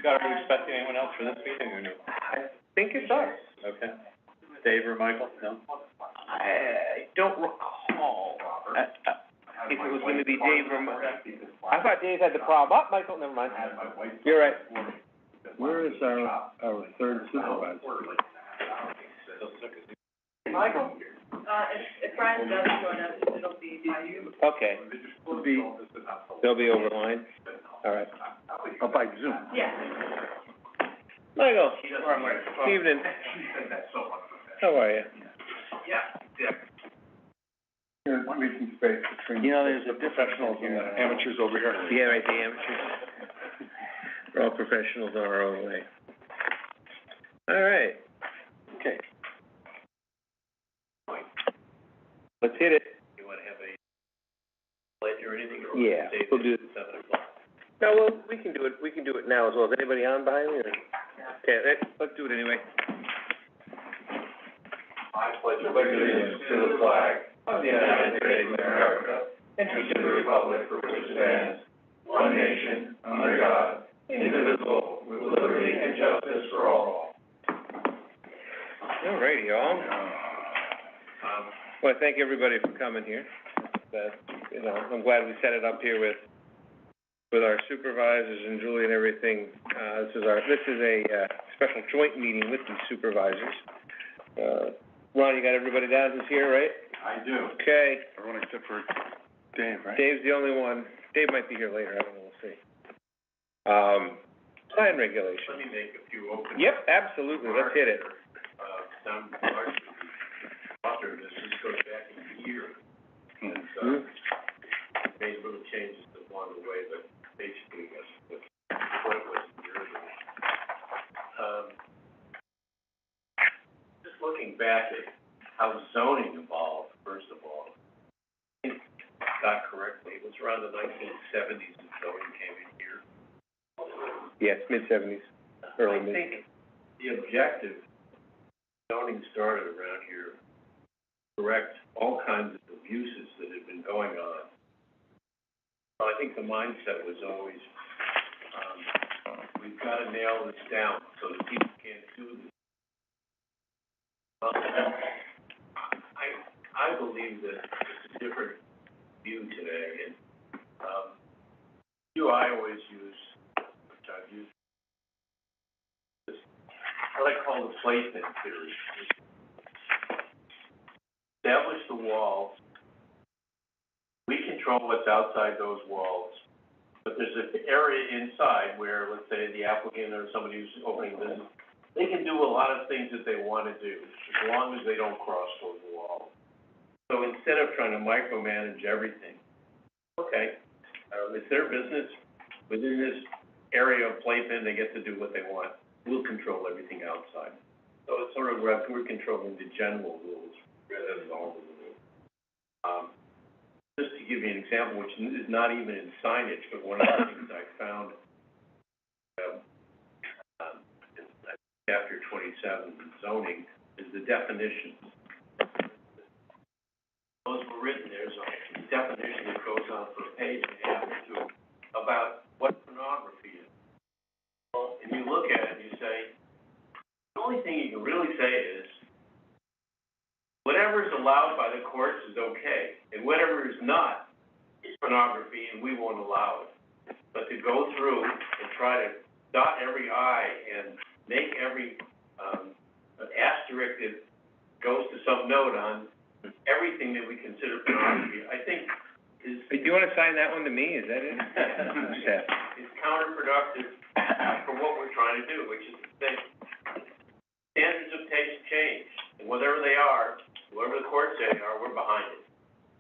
Scott, are you expecting anyone else for this meeting or no? I think it's us. Okay. Dave or Michael? No? I don't recall, if it was gonna be Dave or I thought Dave had the problem. Oh, Michael, never mind. You're right. Where is our third supervisor? Michael? If Brian does join us, it'll be by you. Okay. They'll be over line? All right. Oh, by Zoom. Yeah. Michael, evening. How are you? Here's making space between. You know, there's a professionals and the amateurs over here. Yeah, right, the amateurs. We're all professionals in our own way. All right. Okay. Let's hit it. You wanna have a pledge or anything? Or Yeah, say we'll do it. 7 o'clock? No, well, we can do it now as well. Is anybody on behind me, or? Okay, let's do it anyway. I pledge allegiance to the flag of the United States of America and to the republic for which it stands, one nation, under God, indivisible, with liberty and justice for all. All righty, y'all. Well, thank everybody for coming here. I'm glad we set it up here with our supervisors and Julie and everything. This is a special joint meeting with the supervisors. Ron, you got everybody down who's here, right? I do. Okay. Everyone except for Dave, right? Dave's the only one. Dave might be here later, I don't know, we'll see. Plan regulations. Let me make a few open. Yep, absolutely, let's hit it. Some largely, author this goes back a year, and, made little changes along the way, but basically that's what it was a year ago. Just looking back at how zoning evolved, first of all, I think got correctly, it was around the 1970s that zoning came in here. Yes, mid-seventies, early mid. I think the objective, zoning started around here, correct all kinds of abuses that had been going on. So I think the mindset was always, we've got to nail this down so that people can't do this. I believe that it's a different view today, and I always use, which I've used, what I call the playpen theory. Establish the walls. We control what's outside those walls, but there's an area inside where, let's say, the applicant or somebody who's opening business, they can do a lot of things that they want to do, as long as they don't cross those walls. So instead of trying to micromanage everything, okay, it's their business. Within this area of playpen, they get to do what they want. We'll control everything outside. So it's sort of, we're controlling the general rules rather than all of the rules. Just to give you an example, which is not even in signage, but one of the things I found in chapter 27 in zoning is the definitions. Those were written, there's a definition that goes on for a page and a half or two about what pornography is. Well, and you look at it and you say, the only thing you can really say is, whatever is allowed by the courts is okay, and whatever is not is pornography, and we won't allow it. But to go through and try to dot every I and make every asterisk that goes to some note on everything that we consider pornography, I think is... Do you want to sign that one to me, is that it? It's counterproductive for what we're trying to do, which is to say, standards of taste change, and whatever they are, whatever the courts say they are, we're behind it.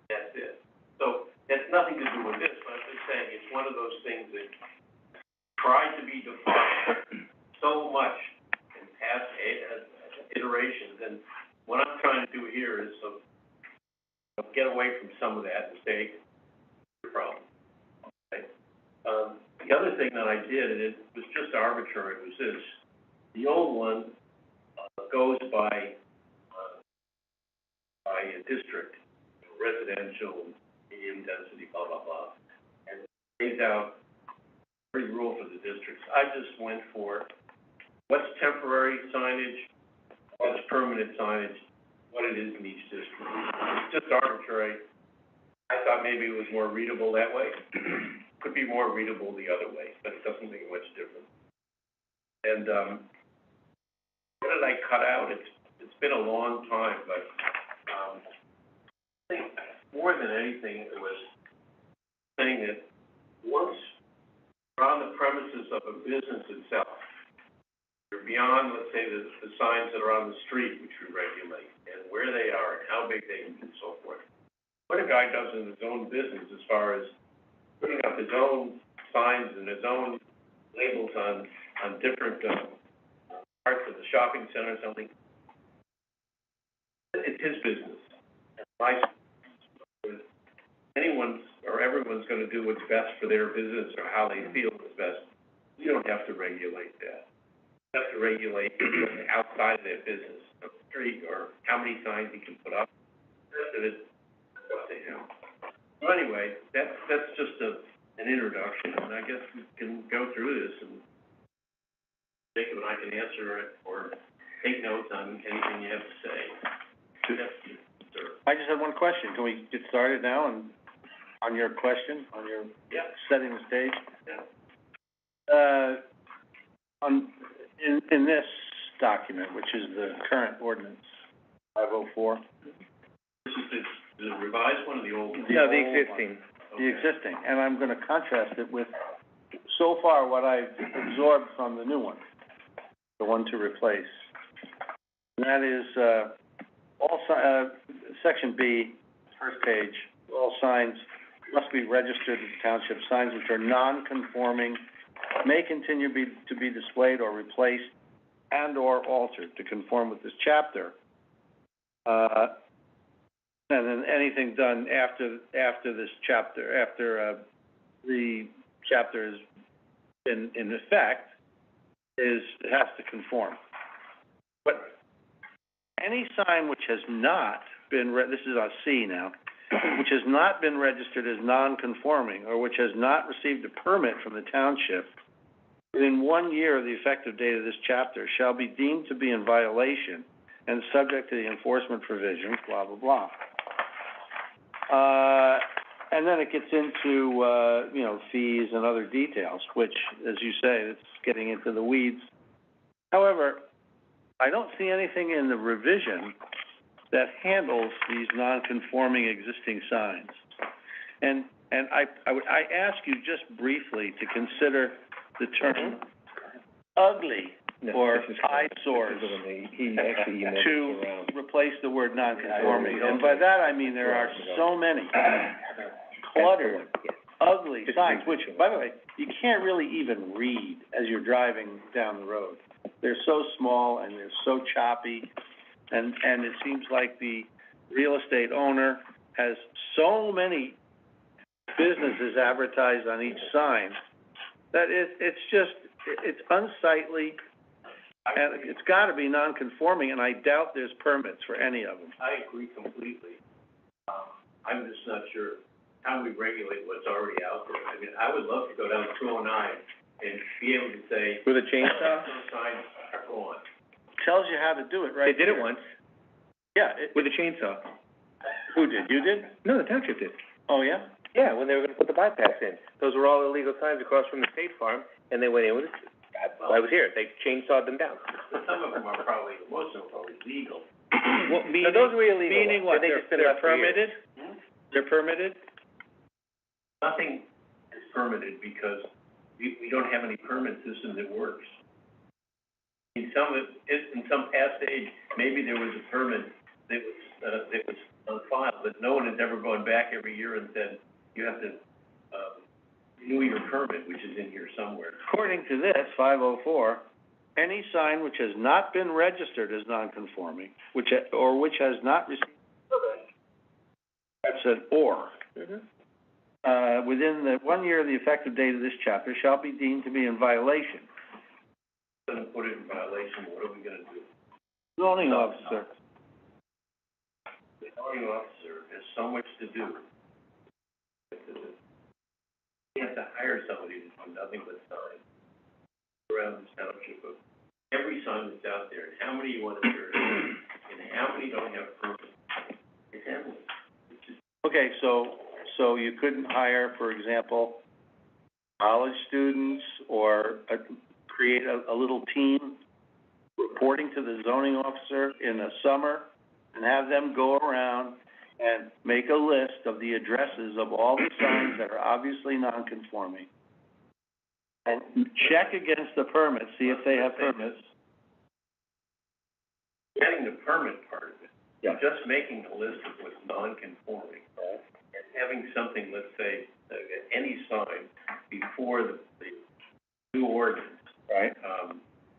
That's it. So, that's nothing to do with this, but I'm just saying, it's one of those things that tries to be defined so much in past iterations, and what I'm trying to do here is get away from some of that mistake problem. Okay? The other thing that I did, and it was just arbitrary, was this. The old one goes by a district, residential, medium density, blah, blah, blah, and lays out pretty rule for the districts. I just went for what's temporary signage, what's permanent signage, what it is in each district. It's just arbitrary. I thought maybe it was more readable that way. Could be more readable the other way, but it doesn't make much difference. And, what did I cut out? It's been a long time, but, I think more than anything, it was saying that once you're on the premises of a business itself, you're beyond, let's say, the signs that are on the street, which we regulate, and where they are, and how big they can be, and so forth. What a guy does in his own business as far as putting up his own signs and his own labels on different, parts of the shopping center or something, it's his business. My, anyone's or everyone's gonna do what's best for their business or how they feel is best. We don't have to regulate that. We have to regulate what's outside of their business, the street, or how many signs he can put up. That's what they do. So anyway, that's just an introduction, and I guess we can go through this, and Jacob and I can answer it or take notes on anything you have to say. I just have one question. Can we get started now on your question, on your setting the stage? In this document, which is the current ordinance, 504. This is the revised one or the old one? No, the existing. The existing, and I'm gonna contrast it with, so far, what I've absorbed from the new one, the one to replace. And that is, section B, first page, all signs must be registered in the township. Signs which are non-conforming may continue to be displayed or replaced and or altered to conform with this chapter. And then anything done after this chapter, after, the chapter has been in effect, it has to conform. But any sign which has not been, this is on C now, which has not been registered as non-conforming or which has not received a permit from the township within 1 year of the effective date of this chapter shall be deemed to be in violation and subject to the enforcement provisions, blah, blah, blah. And then it gets into, fees and other details, which, as you say, it's getting into the weeds. However, I don't see anything in the revision that handles these non-conforming existing signs. And I ask you just briefly to consider the term ugly or eyesores to replace the word non-conforming. And by that, I mean there are so many cluttered, ugly signs, which, by the way, you can't really even read as you're driving down the road. They're so small and they're so choppy, and it seems like the real estate owner has so many businesses advertised on each sign that it's unsightly, and it's gotta be non-conforming, and I doubt there's permits for any of them. I agree completely. I'm just not sure how we regulate what's already out there. I mean, I would love to go down 209 and be able to say, With a chainsaw? those signs are gone. Tells you how to do it right They did it here. once, Yeah, with a chainsaw. who did? You did? No, the township did. Oh, yeah? Yeah, when they were gonna put the bypass in. Those were all illegal signs across from the State Farm, and they went in with it. I was here, they chainsawed them down. Some of them are probably, most of them are probably legal. Well, those were illegal. Meaning what? They just been They're left for years. permitted? They're permitted? Nothing is permitted because we don't have any permit system that works. In some past age, maybe there was a permit that was on file, but no one has ever gone back every year and said, you have to, renew your permit, which is in here somewhere. According to this, 504, any sign which has not been registered as non-conforming, which has not received a permit, that's an or. Within the 1 year of the effective date of this chapter shall be deemed to be in violation. Gonna put it in violation, what are we gonna do? Zoning officer. The zoning officer has so much to do. You have to hire somebody to nothing but signs around this township of every sign that's out there, and how many you want to turn, and how many don't have permits. It's endless. It's just, Okay, so you couldn't hire, for example, college students or create a little team reporting to the zoning officer in the summer and have them go around and make a list of the addresses of all the signs that are obviously non-conforming and check against the permits, see if they have permits. getting the permit part of it. Yeah. Just making a list of what's non-conforming. And having something, let's say, any sign before the new ordinance. Right. That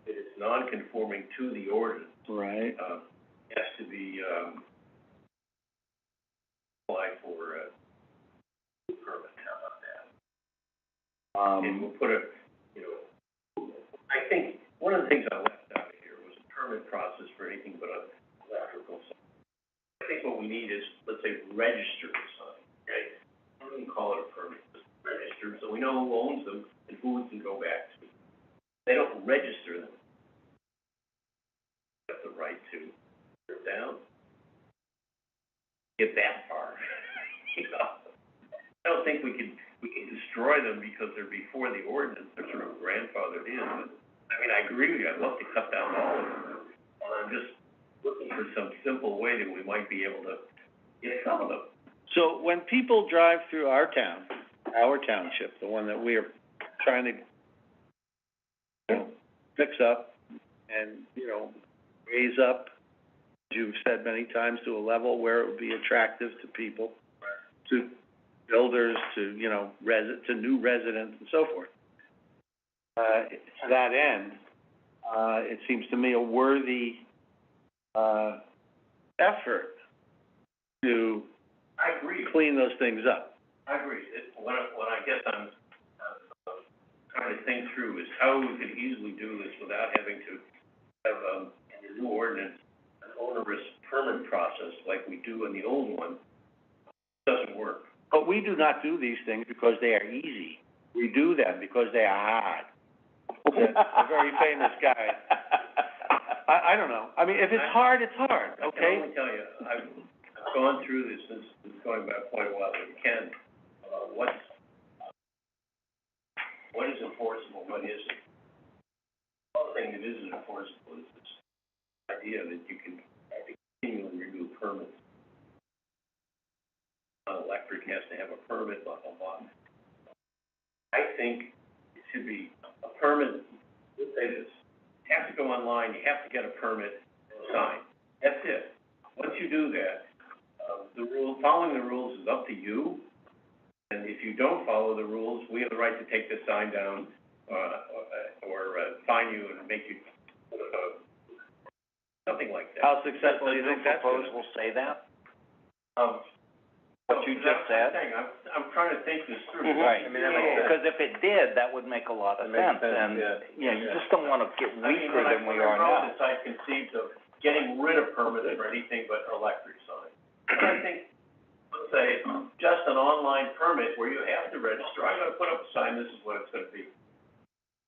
is non-conforming to the ordinance. Right. Has to be, apply for a permit, how about that? And we'll put I think, one of the things I left out of here was a permit process for anything but a electrical sign. I think what we need is, let's say, register the sign, okay? I don't even call it a permit, just register, so we know who owns them and who we can go back to. They don't register them. They have the right to tear it down. Get that far, you know? I don't think we can destroy them because they're before the ordinance, they're sort of grandfathered in, but, I mean, I agree with you, I'd love to cut down all of them. I'm just looking for some simple way that we might be able to get some of them. So when people drive through our town, our township, the one that we are trying to, fix up and, raise up, as you've said many times, to a level where it would be attractive to people, to builders, to, to new residents and so forth. To that end, it seems to me a worthy, effort to I agree. clean those things up. I agree. What I guess I'm, trying to think through is how we could easily do this without having to have, in the new ordinance, an onerous permit process like we do in the old one. It doesn't work. But we do not do these things because they are easy. We do them because they are hard. A very famous guy. I don't know. I mean, if it's hard, it's hard, I okay? can only tell you, I've gone through this, since it's going back quite a while, but Ken, what is enforceable, what isn't? One thing that isn't enforceable is this idea that you can continually renew permits. Electric has to have a permit, blah, blah, blah. I think it should be a permit, let's say this, you have to go online, you have to get a permit and sign. That's it. Once you do that, following the rules is up to you. And if you don't follow the rules, we have the right to take the sign down, or fine you and make you, something like that. How successful do you think that's gonna be? Will say that? What you just said? I'm trying to think this through. Right, I mean, that makes sense. because if it did, that would make a lot of sense, and, you just don't wanna get weaker than we are now. When I wrote this, I conceived of getting rid of permits for anything but electric signs. And I think, let's say, just an online permit where you have to register, I'm gonna put up a sign, this is what it's gonna be.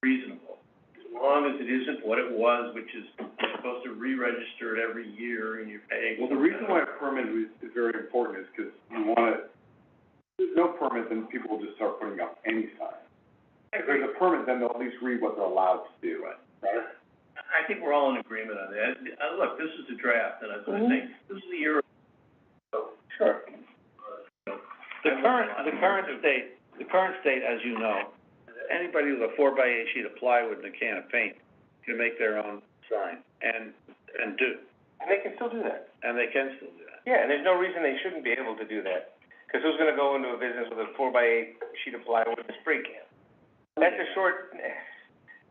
Reasonable. As long as it isn't what it was, which is, you're supposed to re-register it every year and you're paying. Well, the reason why a permit is very important is because you want to, if there's no permit, then people will just start putting up any sign. If there's a permit, then they'll at least read what they're allowed to do. Right. I think we're all in agreement on that. Look, this is a draft, and I was gonna say, this is a year. Sure. The current state, as you know, anybody with a 4x8 sheet of plywood and a can of paint can make their own sign, and do. And they can still do that. And they can still do that. Yeah, and there's no reason they shouldn't be able to do that. Because who's gonna go into a business with a 4x8 sheet of plywood and a spray can? That's a short,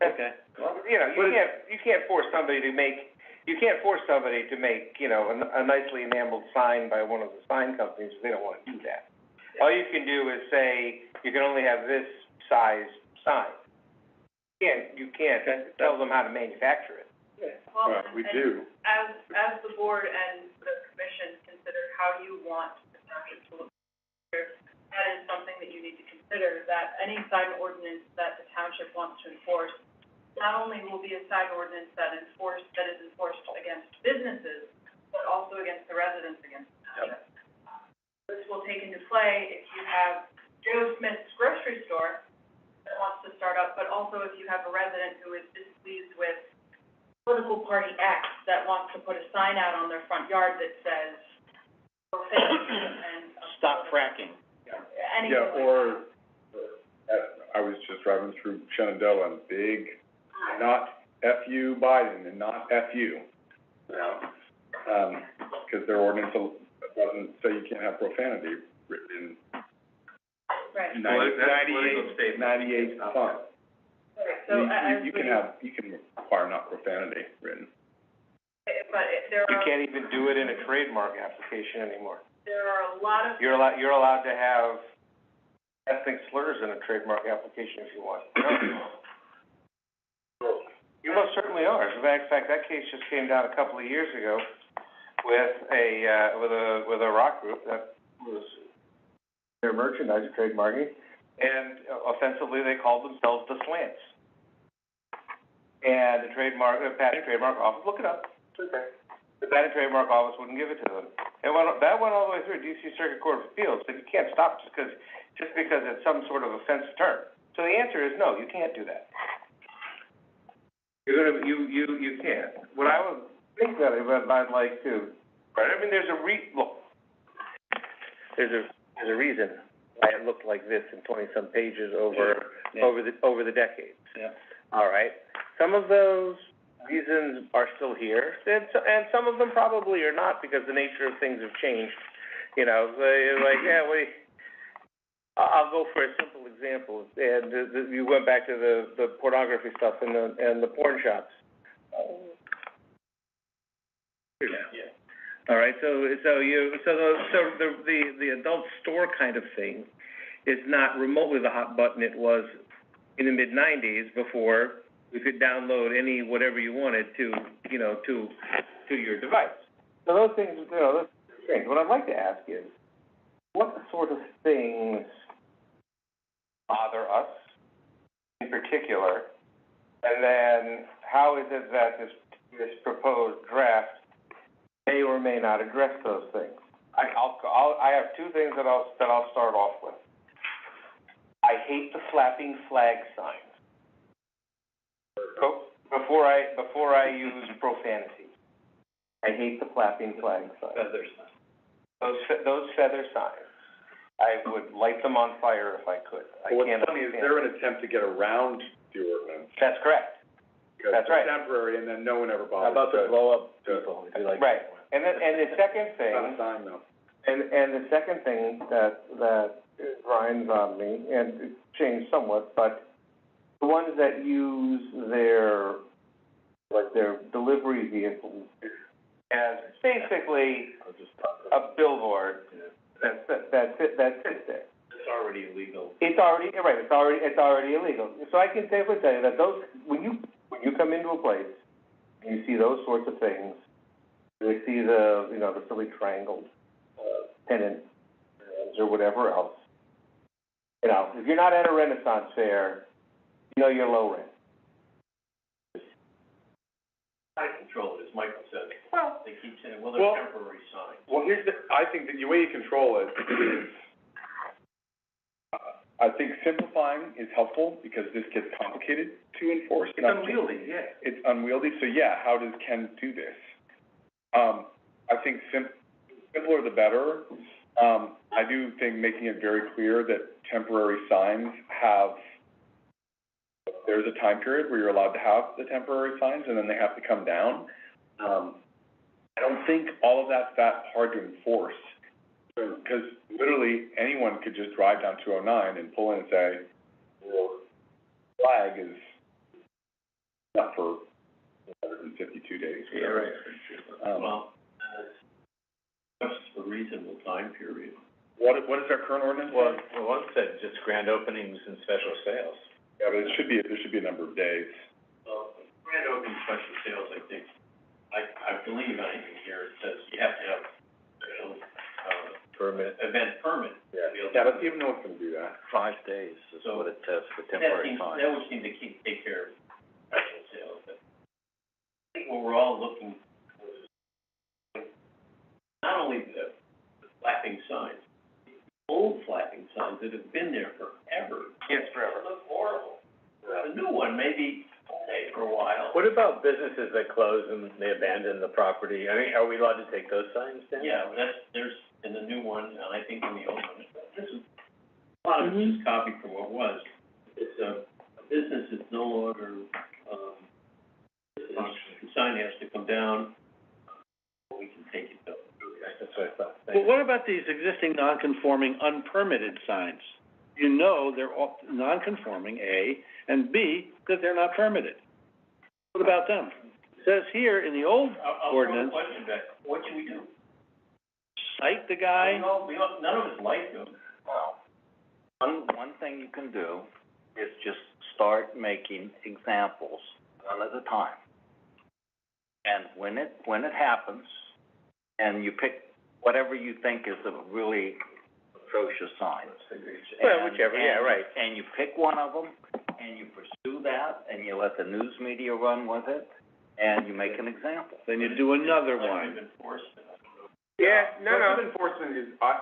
Okay. Well, you can't force somebody to make, a nicely enameled sign by one of the sign companies if they don't wanna do that. All you can do is say, you can only have this size sign. You can't tell them how to manufacture it. Well, Right, we do. As the board and the commission consider how you want the township to look, that is something that you need to consider. consider that any sign ordinance that the township wants to enforce not only will be a sign ordinance that is enforced against businesses, but also against the residents against the township. This will take into play if you have Joe Smith's grocery store that wants to start up, but also if you have a resident who is displeased with political party X that wants to put a sign out on their front yard that says, and. Stop fracking. Anything like that. or, I was just driving through Shenandoah and big, not F-U Biden and not F-U, you know? 'Cause their ordinance doesn't say you can't have profanity written in Right. 98 font. So You can require not profanity written. But there You are, can't even do it in a trademark application anymore. there are a lot of. You're allowed to have ethnic slurs in a trademark application if you want. You most certainly are. As a matter of fact, that case just came down a couple of years ago with a rock group that was their merchandise trademarking, and offensively they called themselves the Slants. And the patent and trademark office, look it up, it's okay. The patent and trademark office wouldn't give it to them. That went all the way through DC Circuit Court of Appeals, but you can't stop just because it's some sort of offensive term. So the answer is no, you can't do that. You can't. What I would think that I'd like to, right, I mean, there's a reason why it looked like this in 20-some pages over the decades. Yeah. All right? Some of those reasons are still here, and some of them probably are not, because the nature of things have changed. You know, I'll go for a simple example, and you went back to the pornography stuff and the porn shops. Yeah. All right, so the adult store kind of thing is not remotely the hot button it was in the mid-90s, before you could download any whatever you wanted to your device. So those things, those things. What I'd like to ask is, what sort of things bother us in particular, and then how is it that this proposed draft may or may not address those things? I have two things that I'll start off with. I hate the flapping flag signs. Before I use profanity, I hate the flapping flag signs. Feather signs. Those feather signs, I would light them on fire if I could. What's funny is they're an attempt to get around the ordinance. That's correct. Because That's right. it's temporary, and then no one ever bothers How about to blow up to- people, if you like? Right. And the second thing. Not a sign, though. And the second thing that grinds on me, and it's changed somewhat, but the ones that use their delivery vehicles as basically a billboard that sits there. It's already illegal. It's already illegal. So I can safely tell you that when you come into a place and you see those sorts of things, you see the silly triangle, pennant, or whatever else. If you're not at a Renaissance fair, you're low rent. Out of control, as Michael said. Well, They keep saying, Well- they're temporary signs. Well, I think that the way you control it is, I think simplifying is helpful, because this gets complicated to enforce. it's unwieldy, yeah. It's unwieldy, so yeah, how does Ken do this? I think simpler the better. I do think making it very clear that temporary signs there's a time period where you're allowed to have the temporary signs, and then they have to come down. I don't think all of that's that hard to enforce, because literally anyone could just drive down 209 and pull in and say, well, flag is not for 152 days. Yeah, right. What's the reasonable time period? What is our current ordinance? Well, one said just grand openings and special sales. Yeah, but there should be a number of days. Well, grand opening special sales, I think, I believe anything here, it says you have to have special, permit. event permit. Yeah. Yeah, let's see if no one's gonna do that. 5 days is So, what it says for That temporary seems, signs. that would seem to take care of special sales, but I think what we're all looking for is not only the flapping signs, old flapping signs that have been there forever. Yes, forever. They look horrible. The new one may be okay for a while. What about businesses that close and they abandon the property? I mean, are we allowed to take those signs down? Yeah, there's in the new one, and I think in the old one, this is, a lot of it's just copied from what was. It's a business that's no longer, the sign has to come down, we can take it down. That's what I thought. Well, what about these existing non-conforming unpermitted signs? You know they're all non-conforming, A, and B, that they're not permitted. What about them? It says here in the old I'll ordinance, throw a question back, what should we do? cite the guy. We all, none of us like them. One thing you can do is just start making examples one at a time. And when it happens, and you pick whatever you think is a really atrocious sign. Well, whichever, yeah, right. And you pick one of them, and you pursue that, and you let the news media run with it, and you make an example. Then you do another Selective one. enforcement. Yeah, no. Selective enforcement is, I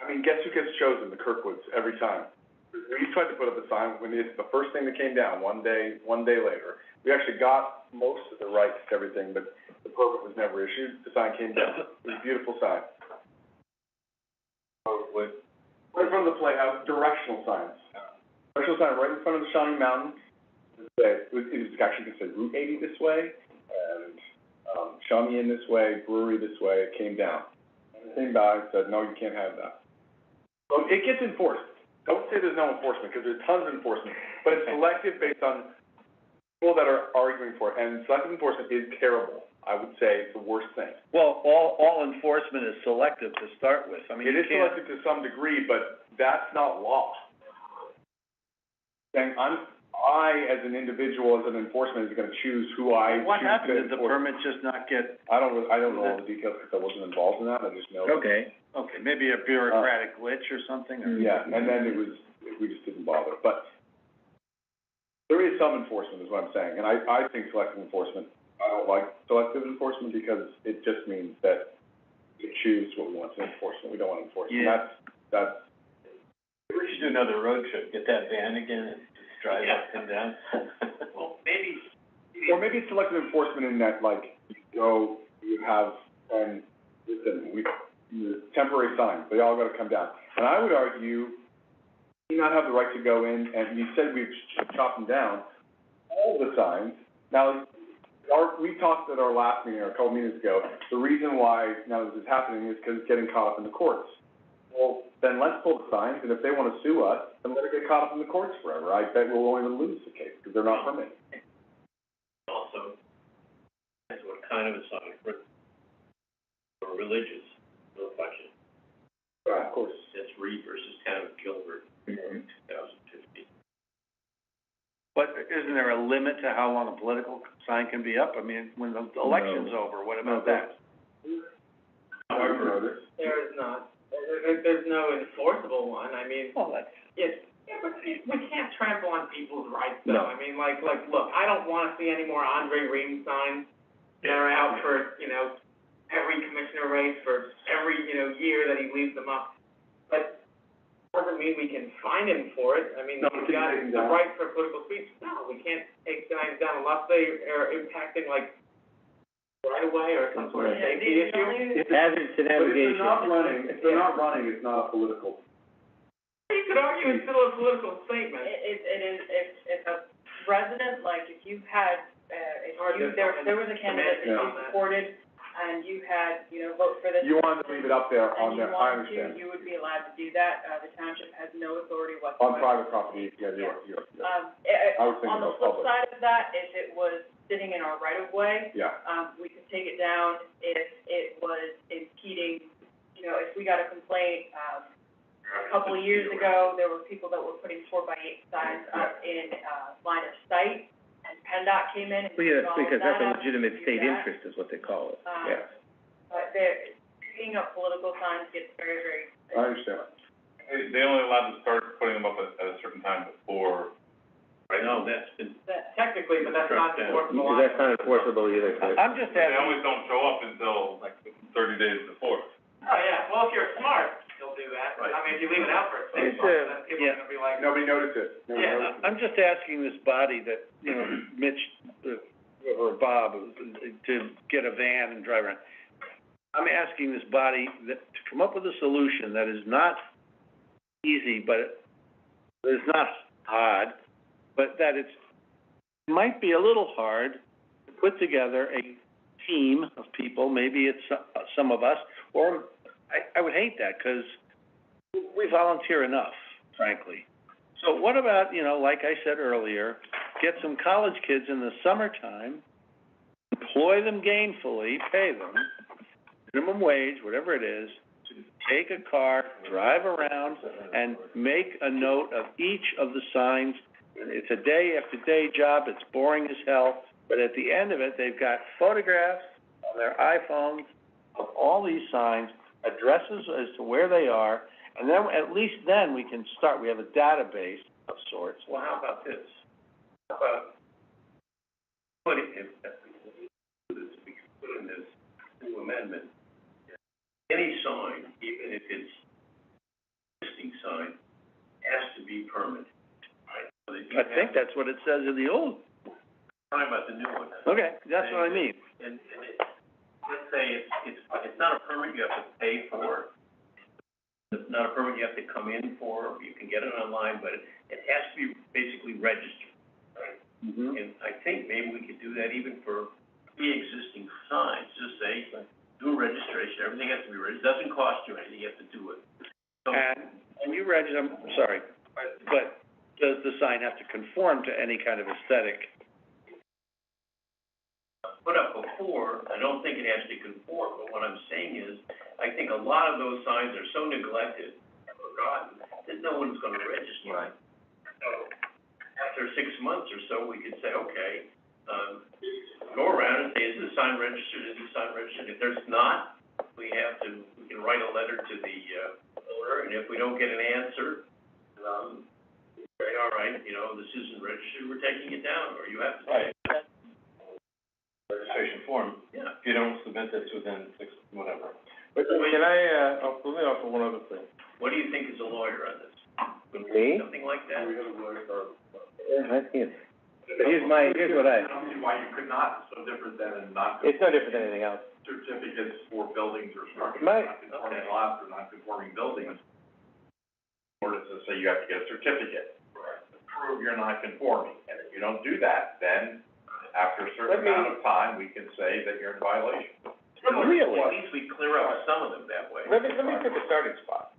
mean, guess who gets chosen? The Kirkwoods, every time. We tried to put up a sign when it's the first thing that came down, one day later. We actually got most of the rights to everything, but the permit was never issued, the sign came down. It was a beautiful sign. Right in front of the playhouse, directional signs. Directional sign right in front of the Shawnee Mountain. It was actually gonna say Route 80 this way, and, Shawnee Inn this way, Brewery this way, it came down. And it came by and said, no, you can't have that. So it gets enforced. Don't say there's no enforcement, because there's tons of enforcement, but it's selective based on people that are arguing for it, and selective enforcement is terrible. I would say it's the worst thing. Well, all enforcement is selective to start with. I mean, It you is can't. selective to some degree, but that's not law. Saying I, as an individual, as an enforcement, is gonna choose who I choose to enforce. What happened? Did the permit just not get? I don't know all the details, because I wasn't involved in that, I just know. Okay, maybe a bureaucratic glitch or something, or? Yeah, and then we just didn't bother, but there is some enforcement, is what I'm saying, and I think selective enforcement, I don't like selective enforcement because it just means that we choose what we want to enforce and we don't want to enforce. And Yeah. that's. We should do another road trip, get that van again and just drive up and down. Well, maybe. Or maybe it's selective enforcement in that, like, you have, temporary signs, they all gotta come down. And I would argue, you not have the right to go in, and you said we chop them down, all the signs. Now, we talked at our last meeting, or a couple meetings ago, the reason why now this is happening is because it's getting caught up in the courts. Well, then let's pull the signs, and if they wanna sue us, then let it get caught up in the courts forever. I bet we won't even lose the case, because they're not permitted. Also, that's what kind of a sign, for religious, no question. Right, of course. That's Reed versus Town of Gilbert, 2015. But isn't there a limit to how long a political sign can be up? I mean, when the election's over, what about that? There is not. There's no enforceable one, I mean, Well, that's. but we can't trample on people's rights, though. No. I mean, like, look, I don't wanna see any more Andre Ream signs that are out for, every commissioner race for every, year that he leaves them up. But doesn't mean we can fine him for it. I mean, No, we've we can got take them the down. right for political speech. No, we can't take signs down unless they are impacting, like, right away or some sort of safety issue. Hazards to navigation. If they're not running, it's not a political. You could argue it's still a political statement. It is, if a resident, like, if you had, there was a candidate that you Yeah. supported, and you had, vote for this. You wanted to leave it up there on And you there, I wanted understand. to, you would be allowed to do that. The township has no authority whatsoever. On private property, yeah, you're. I was thinking On the about flip public. side of that, if it was sitting in our right of way, Yeah, we could take it down if it was impeding, if we got a complaint, a couple of years ago, there were people that were putting 4x8 signs up in, line of sight, and PennDOT came in and Well, yeah, took all of because that's that a out. legitimate Do state that. interest is what they call it, Um, yeah. But picking up political signs gets very, very I understand. They only allowed to start putting them up at a certain time before, Right, no, that's been, That technically, but that's not enforceable. Because that's not enforceable either, so. I'm just they asking, always don't show up until like 30 days before. Oh, yeah, well, if you're smart, you'll do that. Right. I mean, if you leave it out for 6 It's, months, then people yeah. are gonna be like, Nobody noticed it. Nobody Yeah. noticed it. I'm just asking this body that, you know, Mitch, or Bob, to get a van and drive around. I'm asking this body that, to come up with a solution that is not easy, but it's not hard, but that it might be a little hard to put together a team of people, maybe it's some of us, or I would hate that, 'cause we volunteer enough, frankly. So what about, you know, like I said earlier, get some college kids in the summertime, employ them gainfully, pay them, minimum wage, whatever it is, to take a car, drive around, and make a note of each of the signs. It's a day after day job, it's boring as hell, but at the end of it, they've got photographs on their iPhones of all these signs, addresses as to where they are, and then, at least then, we can start, we have a database of sorts. well, how about this? How about, put it, if we could put in this new amendment, any sign, even if it's existing sign, has to be permanent, right? So that you I think that's what it says in the old, talking about the new one. okay, that's what I mean. And it, let's say it's not a permit you have to pay for. It's not a permit you have to come in for, you can get it online, but it has to be basically registered, right? Mm-hmm. And I think maybe we could do that even for pre-existing signs, just say, do a registration, everything has to be registered, doesn't cost you anything, you have to do it. So, And you register, I'm sorry, but does the sign have to conform to any kind of aesthetic? put up before, I don't think it has to conform, but what I'm saying is, I think a lot of those signs are so neglected and forgotten that no one's gonna register. Right. So, after 6 months or so, we could say, okay, go around and say, is this sign registered, is this sign registered? If there's not, we can write a letter to the, owner, and if we don't get an answer, say, all right, you know, this isn't registered, we're taking it down, or you have to take it. Registration form, Yeah. if you don't submit this within 6, whatever. But can I, let me offer one other thing. What do you think as a lawyer on this? Me? Something like that? Yeah, I can't. Here's what I. I don't see why you could not, it's no different than a It's no different than anything else. certificates for buildings or structures, My- non-conforming lots or non-conforming buildings. In order to say you have to get a certificate to prove you're not conforming, and if you don't do that, then after a certain amount of time, we can say that you're in violation. Really? At least we clear up some of them that way. Let me pick a starting spot.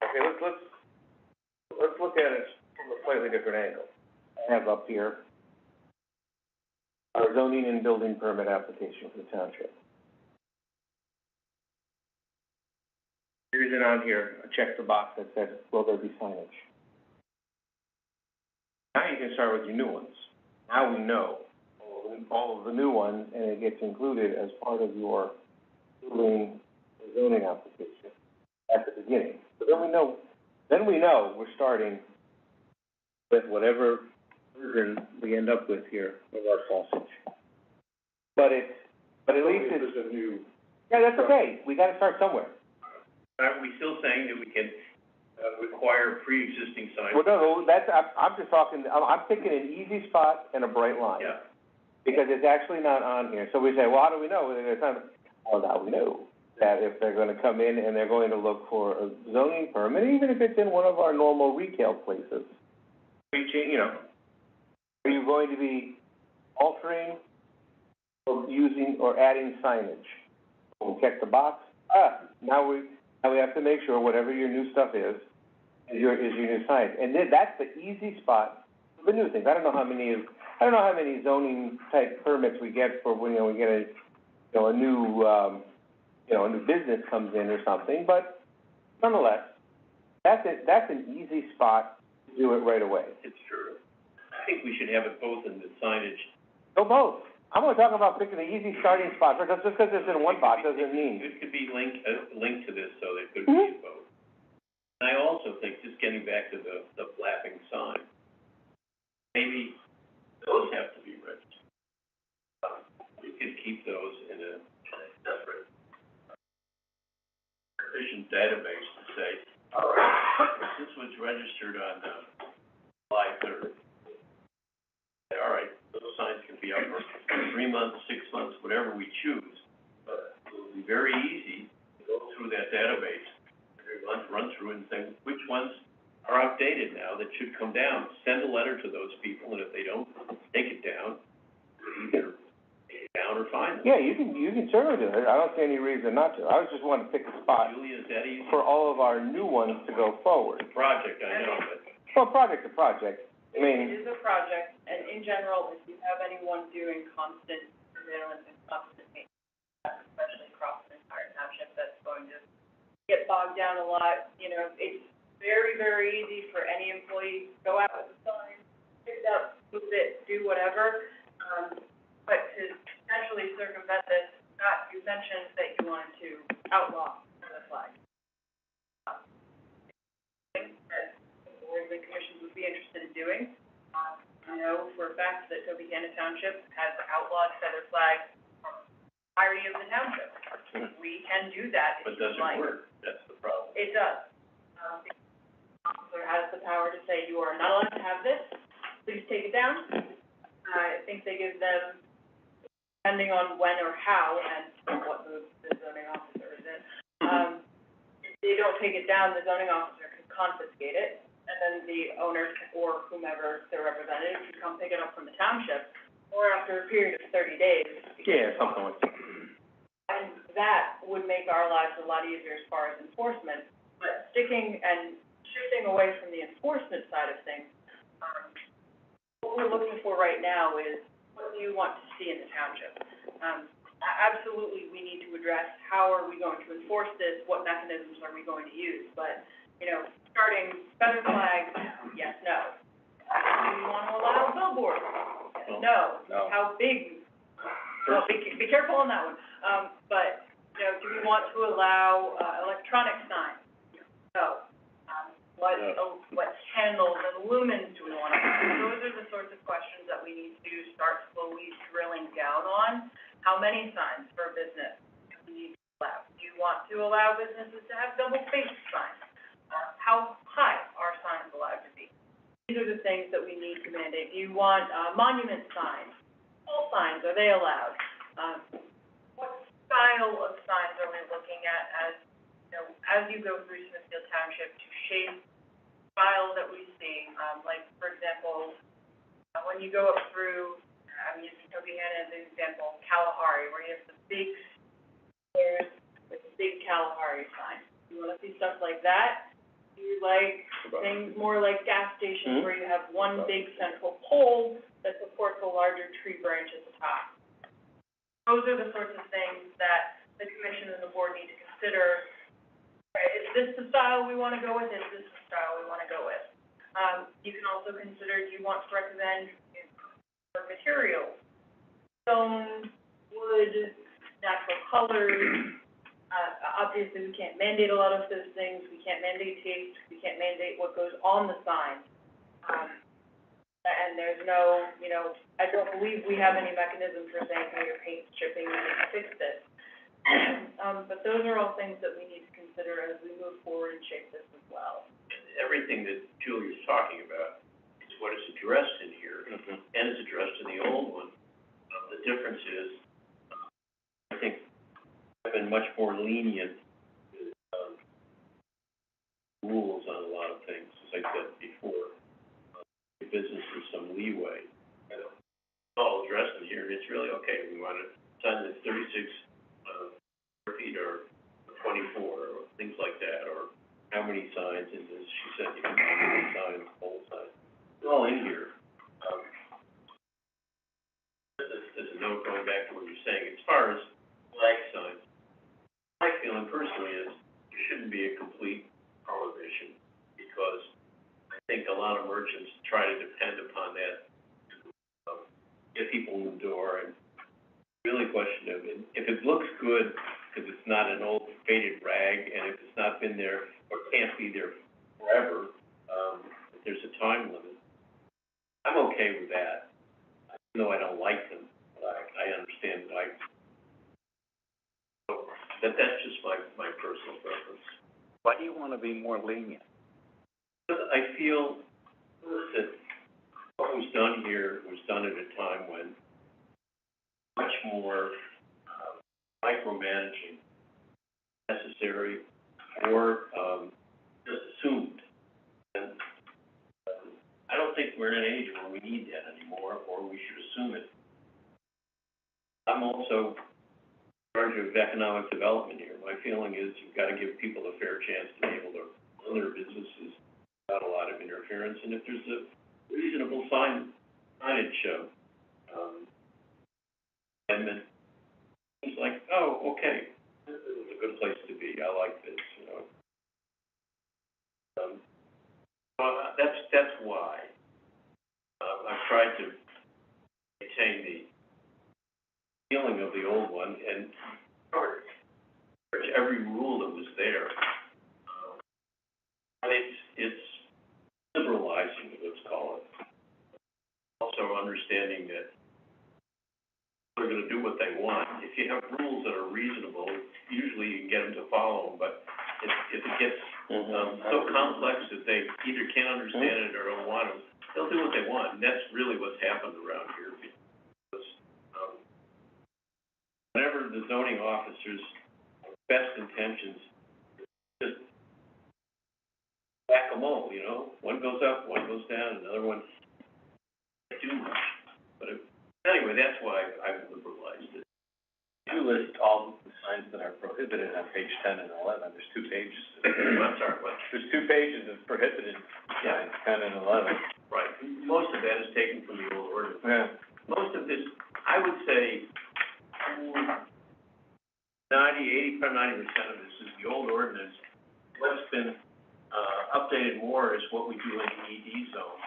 Okay, let's look at it from a slightly different angle. I have up here our zoning and building permit application for the township. There isn't on here, I checked the box that says, will there be signage? Now you can start with your new ones. Now we know all of the new ones, and it gets included as part of your building zoning application at the beginning. So then we know we're starting with whatever version we end up with here of our sausage. But at least it's a new. Yeah, that's okay, we gotta start somewhere. Are we still saying that we can, require pre-existing signs? Well, no, that's, I'm just talking, I'm picking an easy spot and a bright line. Yeah. Because it's actually not on here. So we say, well, how do we know? It's not, well, now we know that if they're gonna come in and they're going to look for a zoning permit, even if it's in one of our normal retail places, are you going to be altering or using or adding signage? We'll check the box. Now we have to make sure whatever your new stuff is your new sign. And that's the easy spot for the new things. I don't know how many zoning type permits we get for when, we get a new business comes in or something, but nonetheless, that's an easy spot to do it right away. It's true. I think we should have it both in the signage. Go both. I'm only talking about picking an easy starting spot, because just because it's in one spot doesn't mean. It could be linked to this, so there could be both. I also think, just getting back to the flapping sign, maybe those have to be registered. We could keep those in a separate provision database to say, all right, this was registered on, July 3rd. All right, those signs can be up for 3 months, 6 months, whatever we choose. But it will be very easy to go through that database, every month, run through and think which ones are outdated now that should come down. Send a letter to those people, and if they don't take it down, either take it down or fine them. Yeah, you can certainly do it. I don't see any reason not to. I was just wanting to pick a spot Julia, is that easy? for all of our new ones to go forward. Project, I know, but. Well, project to project, I mean. It is a project, and in general, if you have anyone doing constant surveillance and constant maintenance, especially across the entire township, that's going to get bogged down a lot. You know, it's very, very easy for any employee to go out with a sign, pick it up, move it, do whatever. But to potentially circumvent this, Scott, you mentioned that you wanted to outlaw the flag. That the boards and commissions would be interested in doing. I know for a fact that Tobyhanna Township has outlawed feather flags from the entirety of the township. We can do that if But you doesn't like. work, that's the problem. It does. The officer has the power to say, you are not allowed to have this, please take it down. I think they give them, depending on when or how and what the zoning officer is in. If they don't take it down, the zoning officer can confiscate it, and then the owner or whomever their representative can come pick it up from the township, or after a period of 30 days. Yeah, something like that. And that would make our lives a lot easier as far as enforcement, but sticking and shifting away from the enforcement side of things, what we're looking for right now is, what do you want to see in the township? Absolutely, we need to address how are we going to enforce this, what mechanisms are we going to use, but, you know, starting feather flags, yes, no. Do we want to allow billboards? Yes, no. No. How big? Well, be careful on that one. But, you know, do we want to allow, electronic signs? No. What candles and lumens do we want to have? Those are the sorts of questions that we need to start slowly drilling down on. How many signs for a business do we need to allow? Do you want to allow businesses to have double-faced signs? How high are signs allowed to be? These are the things that we need to mandate. Do you want, monument signs? All signs, are they allowed? What style of signs are we looking at as, you know, as you go through Smithfield Township to shape style that we see? Like, for example, when you go up through, I'm using Tobyhanna as an example, Kalahari, where you have the big squares with the big Kalahari sign. You wanna see stuff like that? Do you like things more like gas stations where you have one big central pole that supports a larger tree branch at the top? Those are the sorts of things that the commission and the board need to consider. Is this the style we wanna go with? Is this the style we wanna go with? You can also consider, do you want to recommend materials, stone, wood, natural colors? Obviously, we can't mandate a lot of those things. We can't mandate taste. We can't mandate what goes on the sign. And there's no, you know, I don't believe we have any mechanism for saying, hey, your paint's chipping, you need to fix this. But those are all things that we need to consider as we move forward and shape this as well. Everything that Julia's talking about is what is addressed in here, and is addressed in the old one. The difference is, I think, I've been much more lenient with, rules on a lot of things, as I said before. Give businesses some leeway. All addressed in here, it's really, okay, we want a sign that's 36, square feet or 24, or things like that, or how many signs, and as she said, you know, how many signs, whole signs. It's all in here. There's a note going back to what you're saying, as far as flag signs, my feeling personally is there shouldn't be a complete prohibition, because I think a lot of merchants try to depend upon that to get people in the door, and really question of it. If it looks good, because it's not an old faded rag, and if it's not been there or can't be there forever, if there's a time limit. I'm okay with that, even though I don't like them, but I understand that's just my personal preference. Why do you wanna be more lenient? Because I feel that what was done here was done at a time when much more micromanaging necessary or just assumed. And I don't think we're in an age where we need that anymore, or we should assume it. I'm also in charge of economic development here. My feeling is you've got to give people a fair chance to be able to run their businesses without a lot of interference. And if there's a reasonable signage amendment, it's like, oh, okay, this is a good place to be. I like this, you know. That's why I've tried to maintain the feeling of the old one and every rule that was there. And it's liberalizing, let's call it. Also understanding that they're going to do what they want. If you have rules that are reasonable, usually you can get them to follow them. But if it gets so complex that they either can't understand it or don't want them, they'll do what they want. And that's really what's happened around here. Because whenever the zoning officers' best intentions, just whack-a-mole, you know? One goes up, one goes down, another one can't do much. But anyway, that's why I've liberalized it. You list all the signs that are prohibited on page 10 and 11. There's 2 pages. I'm sorry, what? There's 2 pages of prohibited signs, 10 and 11. Right. Most of that is taken from the old ordinance. Yeah. Most of this, I would say, 90% of this is the old ordinance. What's been updated more is what we do in the ED zone,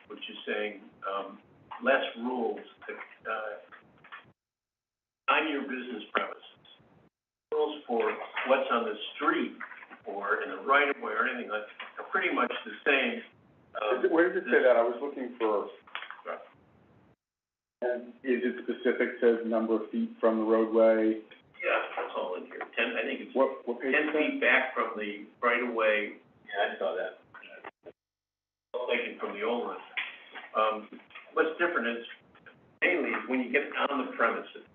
which is saying less rules on your business premises. Rules for what's on the street or in the right of way or anything like are pretty much the same. Where does it say that? I was looking for, and is it specific, says number of feet from the roadway? Yeah, that's all in here. I think it's What page is 10 that? feet back from the right of way. Yeah, I saw that. Taken from the old one. What's different is mainly when you get on the premises,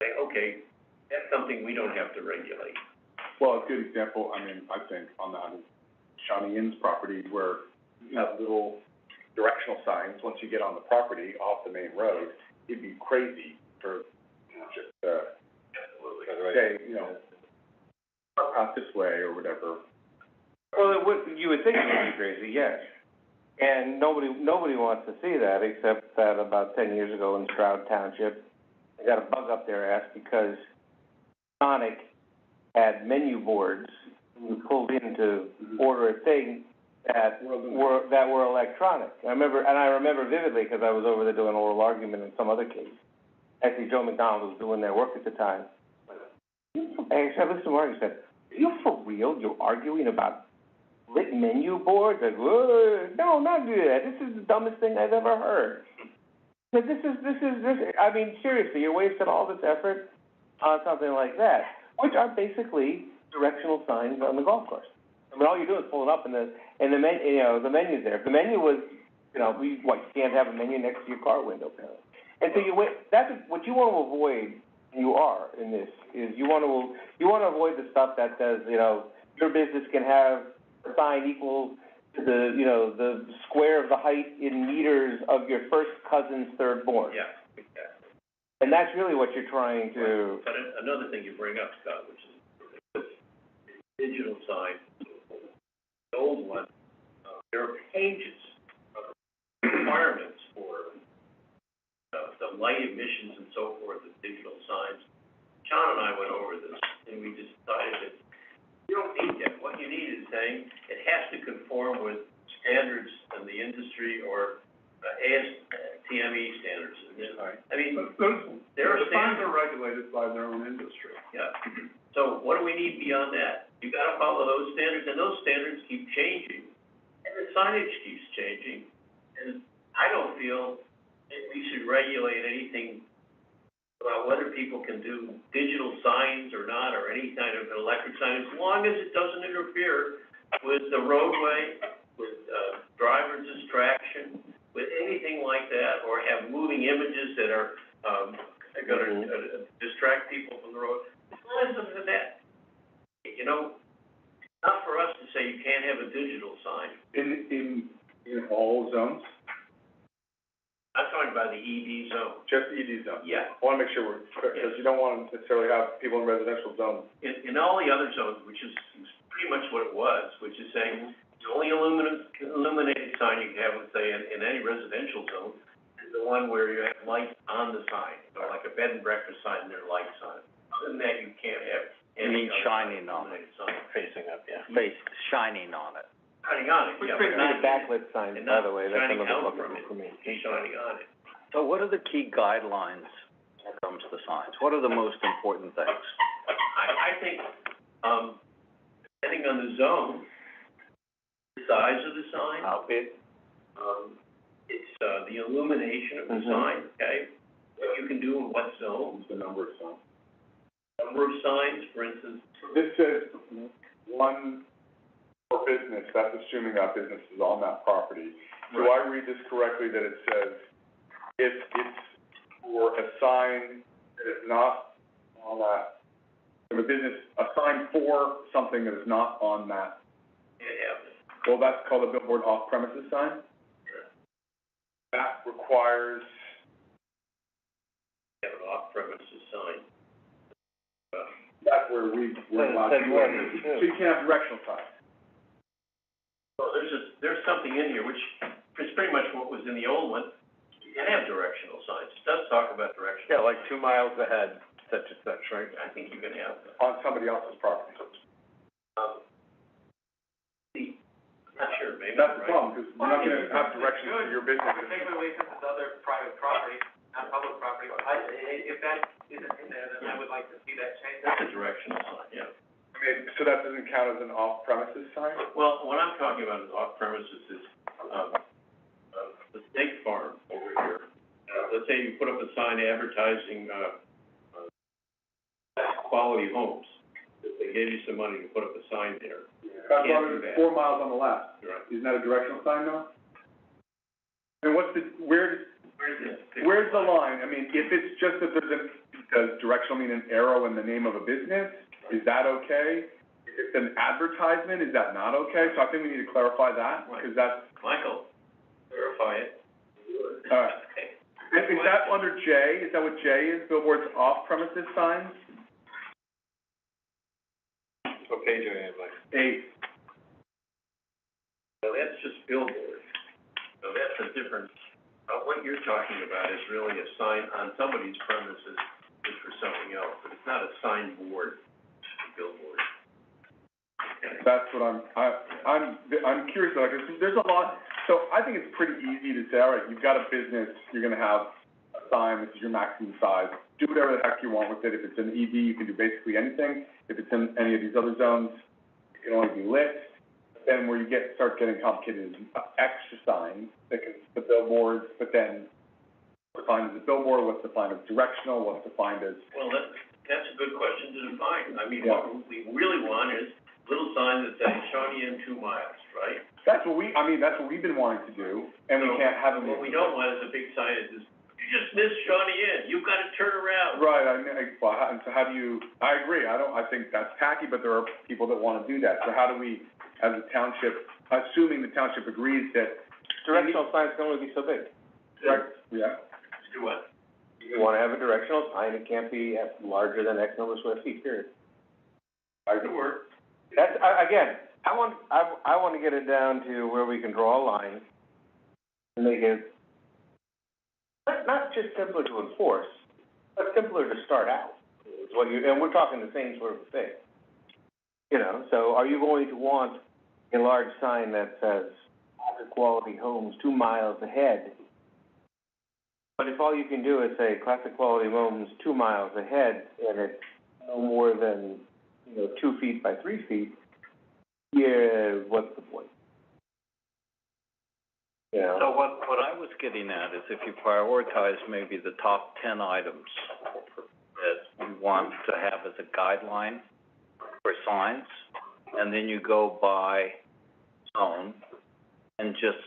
say, okay, that's something we don't have to regulate. Well, a good example, I mean, I think on Shawnee Inn's property where you have little directional signs, once you get on the property off the main road, it'd be crazy for, just, say, out this way or whatever. Well, you would think it would be crazy, yes. And nobody wants to see that, except that about 10 years ago in Stroud Township, they got a bug up their ass because Sonic had menu boards, you pulled in to order a thing that were electronic. I remember vividly because I was over there doing an oral argument in some other case. Actually, Joe McDonald was doing their work at the time. I listened to Mark and said, "Are you for real? You're arguing about lit menu boards?" Like, whoa, no, not do that. This is the dumbest thing I've ever heard. But this is, I mean, seriously, you're wasting all this effort on something like that, which are basically directional signs on the golf course. I mean, all you do is pull it up and the menu's there. If the menu was, you can't have a menu next to your car window, apparently. And so that's what you want to avoid, you are in this, is you want to avoid the stuff that says, your business can have a sign equal to the square of the height in meters of your first cousin's third born. Yeah, exactly. And that's really what you're trying to. But another thing you bring up, Scott, which is digital sign, the old one, there are pages of requirements for the light emissions and so forth of digital signs. John and I went over this, and we decided that you don't need that. What you need is saying it has to conform with standards in the industry or ASTME standards. I mean, there are standards. Signs are regulated by their own industry. Yeah. So what do we need beyond that? You gotta follow those standards, and those standards keep changing, and the signage keeps changing. And I don't feel that we should regulate anything about whether people can do digital signs or not, or any kind of electric sign, as long as it doesn't interfere with the roadway, with, driver distraction, with anything like that, or have moving images that are, gonna, distract people from the road. As long as it's that, you know, not for us to say you can't have a digital sign. In all zones? I'm talking about the ED zone. Just ED zone? Yeah. I wanna make sure we're, because you don't wanna necessarily have people in residential zones. In all the other zones, which is pretty much what it was, which is saying the only illuminated sign you can have, let's say, in any residential zone, is the one where you have lights on the sign, you know, like a bed and breakfast sign, and there are lights on it. Other than that, you can't have any You mean shining on illuminated sign. Facing up, yeah. shining on it. Shining on it, Which yeah, brings but me not, to backlit signs, and by not the way, that's shining another out bucket from it. for me. shining on it. So what are the key guidelines when it comes to signs? What are the most important things? I think, depending on the zone, the size of the sign, How big? it's, the illumination of the sign, okay? What you can do in what zone, The number of zones. number of signs, for instance. This says one for business, that's assuming that business is on that property. Do I read this correctly, that it says, if it's for a sign that is not on that, if a business, a sign for something that is not on that, well, that's called a billboard off-premises sign? That requires, Have an off-premises sign. that's where we're allowed to do it. So you can't have directional signs. Well, there's something in here which is pretty much what was in the old one. You can have directional signs. It does talk about directional. Yeah, like 2 miles ahead, such and such, right? I think you can have that. On somebody else's property. I'm not sure, maybe. That's the problem, because you're not gonna have directions for your business. Particularly since it's other private property, not public property. If that isn't in there, then I would like to see that change. That's a directional sign, yeah. I mean, so that doesn't count as an off-premises sign? Well, what I'm talking about is off premises is, the steak farm over here. Let's say you put up a sign advertising, quality homes. They gave you some money to put up a sign there. That's Can't why do it's that. 4 miles on the left. Right. Isn't that a directional sign though? And what's the, where's the line? I mean, if it's just that does directional mean an arrow in the name of a business? Is that okay? If it's an advertisement, is that not okay? So I think we need to clarify that, because that's, Michael, verify it. all right. Is that under J? Is that what J is, billboards off-premises signs? What page are you on, Mike? 8. So that's just billboards. So that's a different, what you're talking about is really a sign on somebody's premises, is for something else, but it's not a signboard, billboard. That's what I'm curious about, because there's a lot, so I think it's pretty easy to say, all right, you've got a business, you're gonna have a sign, this is your maximum size, do whatever the heck you want with it. If it's an ED, you can do basically anything. If it's in any of these other zones, it can only be lit. Then where you start getting complicated is extra signs that can, the billboards, but then what's defined as a billboard, what's defined as directional, what's defined as. Well, that's a good question to define. I mean, what we really want is little signs that say Shawnee in 2 miles, right? That's what that's what we've been wanting to do, and we can't have them. What we don't want is a big sign that says, you just missed Shawnee in, you've got to turn around. Right, so how do you, I agree, I think that's tacky, but there are people that wanna do that. So how do we, as a township, assuming the township agrees that. Directional signs can only be so big. Right, yeah. Do what? You wanna have a directional sign, it can't be larger than X number of square feet, period. Hard to work. That's, again, I wanna get it down to where we can draw a line and make it, not just simpler to enforce, but simpler to start out. Is what and we're talking the same sort of thing. You know, so are you going to want a large sign that says, quality homes 2 miles ahead? But if all you can do is say classic quality homes 2 miles ahead, and it's no more than 2 feet by 3 feet, yeah, what's the point? You know? So what I was getting at is if you prioritize maybe the top 10 items that you want to have as a guideline for signs, and then you go by zone and just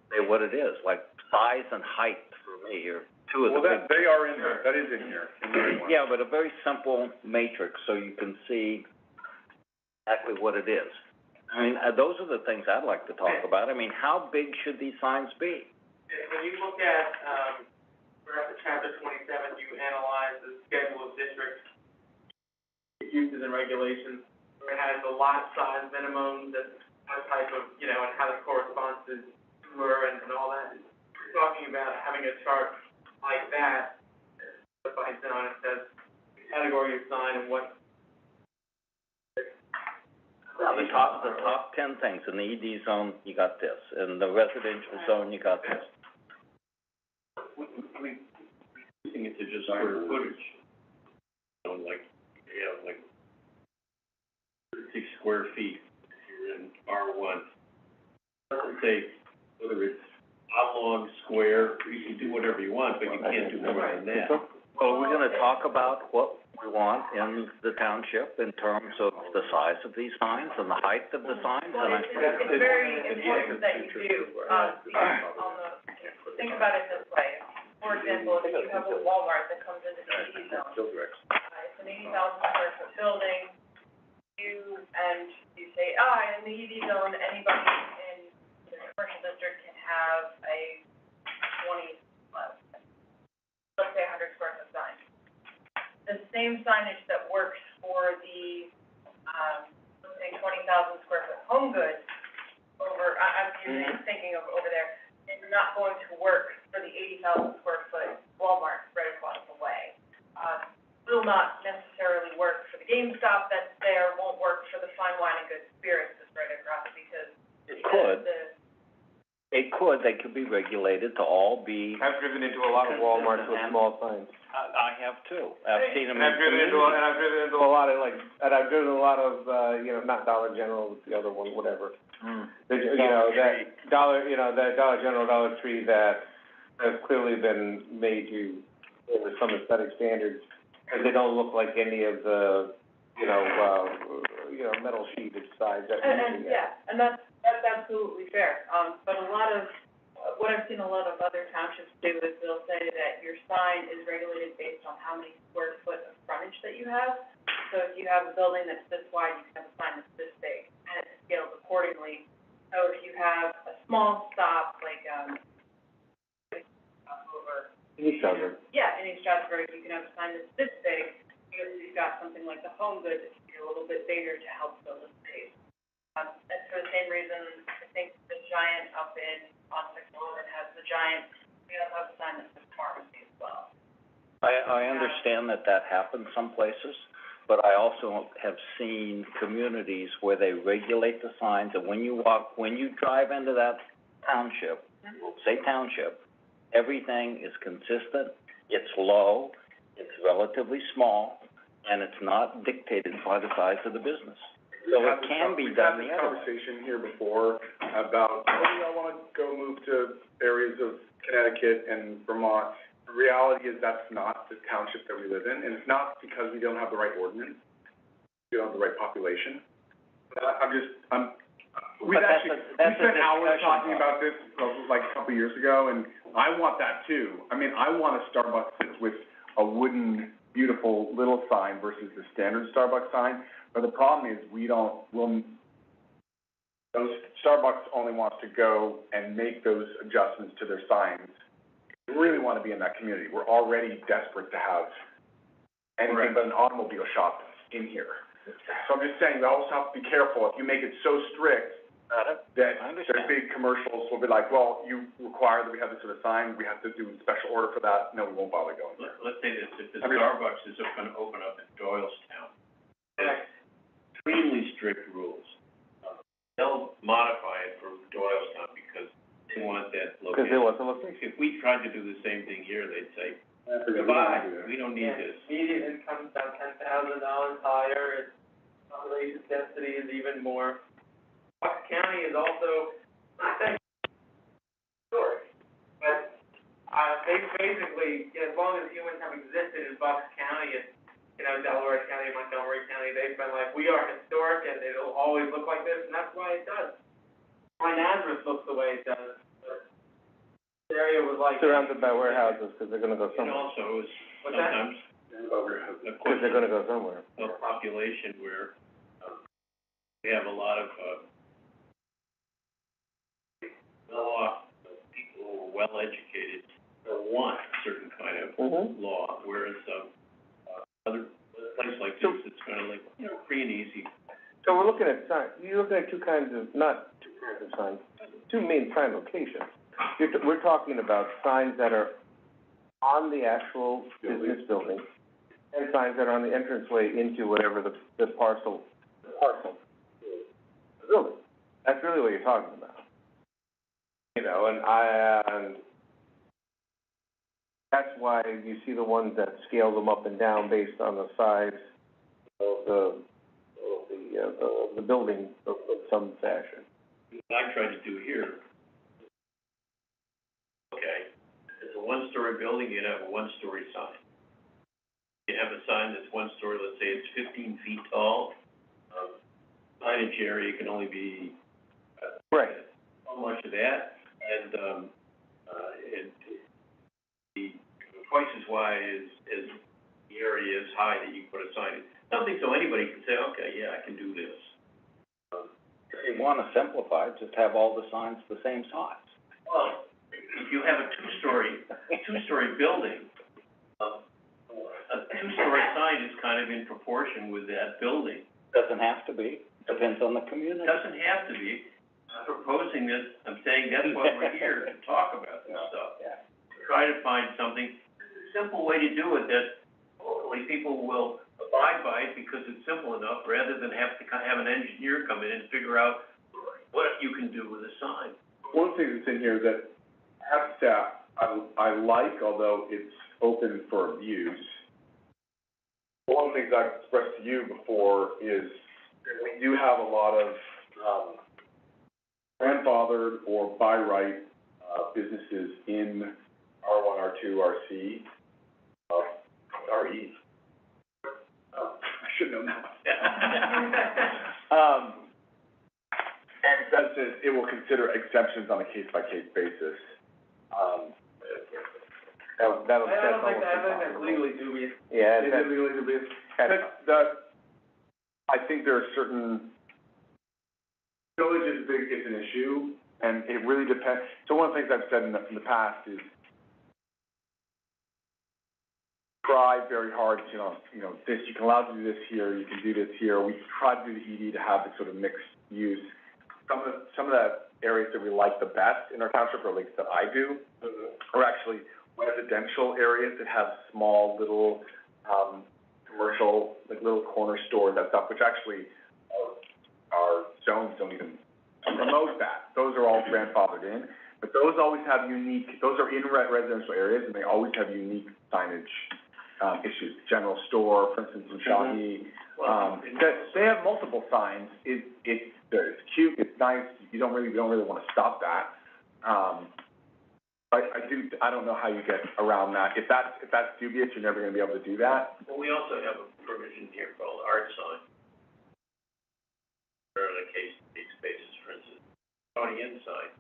say what it is, like size and height for me are two of the big. Well, they are in there, that is in here. Yeah, but a very simple matrix, so you can see exactly what it is. I mean, those are the things I'd like to talk about. I mean, how big should these signs be? When you look at, we're at the chapter 27, you analyze the schedule of districts, uses and regulations, where it has the lot size minimums and what type of, and how that corresponds to sewer and all that. We're talking about having a chart like that, that by zone, it says the category of sign and what. The top 10 things, in the ED zone, you got this, in the residential zone, you got this. Reducing it to just square footage, like 36 square feet, if you're in R1. Doesn't say whether it's oblong, square, you can do whatever you want, but you can't do more than that. Well, we're gonna talk about what we want in the township in terms of the size of these signs and the height of the signs, Well, and it's very important that you do, think about it this way. For example, if you have a Walmart that comes into the ED zone, it's an 80,000 square foot building, you say, in the ED zone, anybody in the commercial district can have a 100 square foot sign. The same signage that works for the, let's say 20,000 square foot home goods over, I'm thinking of over there, is not going to work for the 80,000 square foot Walmart right across the way. Will not necessarily work for the GameStop that's there, won't work for the fine wine and good spirits that's right across because they could be regulated to all be. I've driven into a lot of Walmarts with small signs. I have too. I've seen them in I've driven into a lot of, not Dollar General, the other one, whatever. That Dollar General, Dollar Tree that have clearly been made to, with some aesthetic standards, and they don't look like any of the, metal sheeted sides that we see. And that's absolutely fair. But a lot of, what I've seen a lot of other townships do is they'll say that your sign is regulated based on how many square foot of frontage that you have. So if you have a building that's this wide, you can have a sign that's this big, and it's scaled accordingly. So if you have a small stop, like, in East Stroudsburg, you can have a sign that's this big, because you've got something like the home goods, it's a little bit bigger to help fill the space. And for the same reason, I think the Giant up in Onset has the Giant, we also have a sign that says pharmacy as well. I understand that happens some places, but I also have seen communities where they regulate the signs, and when you drive into that township, say township, everything is consistent, it's low, it's relatively small, and it's not dictated by the size of the business. So it can be done the other way. We've had this conversation here before about, I wanna go move to areas of Connecticut and Vermont. The reality is that's not the township that we live in, and it's not because we don't have the right ordinance, we don't have the right population. We spent hours talking about this, like a couple years ago, and I want that too. I mean, I want a Starbucks with a wooden, beautiful little sign versus the standard Starbucks sign. But the problem is those Starbucks only wants to go and make those adjustments to their signs. We really want to be in that community. We're already desperate to have anything but an automobile shop in here. So I'm just saying, we also have to be careful. If you make it so strict that there's big commercials will be like, well, you require that we have this sort of sign, we have to do a special order for that. No, we won't bother going there. Let's say this, if the Starbucks is gonna open up in Doylestown, extremely strict rules. They'll modify it for Doylestown because they want that location. Because they want the location. If we tried to do the same thing here, they'd say, goodbye, we don't need this. Median income about $10,000 higher, it's population density is even more. Bucks County is also, not that historic, but, they basically, as long as humans have existed in Bucks County, and, you know, Delaware County, Montgomery County, they've been like, we are historic, and it'll always look like this, and that's why it does. Why Nazareth looks the way it does. The area was like. Surrounded by warehouses, because they're gonna go It somewhere. also is What's that? sometimes a Because they're gonna go somewhere. of population where, we have a lot of, well-off people who are well-educated or want a certain kind of Mm-hmm. law, whereas, other, place like this, it's kind of like, you know, free and easy. So we're looking at you're looking at two kinds of signs, two main sign locations. We're talking about signs that are on the actual business building, and signs that are on the entranceway into whatever the parcel, the building. That's really what you're talking about. You know, and that's why you see the ones that scale them up and down based on the size of the building of some fashion. What I try to do here, okay, it's a one-story building, you'd have a one-story sign. You have a sign that's one story, let's say it's 15 feet tall, signage area can only be, Right. so much of that, and the twice as wide as the area is high that you put a sign in. Something so anybody can say, okay, yeah, I can do this. If you wanna simplify, just have all the signs the same size. Well, if you have a two-story building, a two-story sign is kind of in proportion with that building. Doesn't have to be, depends on the It community. doesn't have to be. I'm proposing this, I'm saying that's why we're here, to talk about this stuff. Yeah. Try to find something, a simple way to do it that hopefully people will abide by it because it's simple enough, rather than have to have an engineer come in and figure out what you can do with a sign. One thing that's in here that as staff, I like, although it's open for abuse. One of the things I've expressed to you before is we do have a lot of, grandfathered or by right, businesses in R1, R2, RC, RE. I should know that. And that says it will consider exceptions on a case-by-case basis. That's I don't think almost that's impossible. legally dubious. Yeah, Is it legally dubious? I think there are certain, village is an issue, and it really depends. So one of the things I've said in the past is try very hard, you know, this, you can allow to do this here, you can do this here. We try to do the ED to have the sort of mixed use. Some of the areas that we like the best in our township, or at least that I do, are actually residential areas that have small little, commercial, like little corner stores, that stuff, which actually our zones don't even promote that. Those are all grandfathered in, but those always have those are in residential areas, and they always have unique signage, issues. General store, for instance, in Shawnee, they have multiple signs. It's cute, it's nice, we don't really wanna stop that. I don't know how you get around that. If that's dubious, you're never gonna be able to do that. Well, we also have a provision here called art sign. Or in a case spaces, for instance, County Inn sign,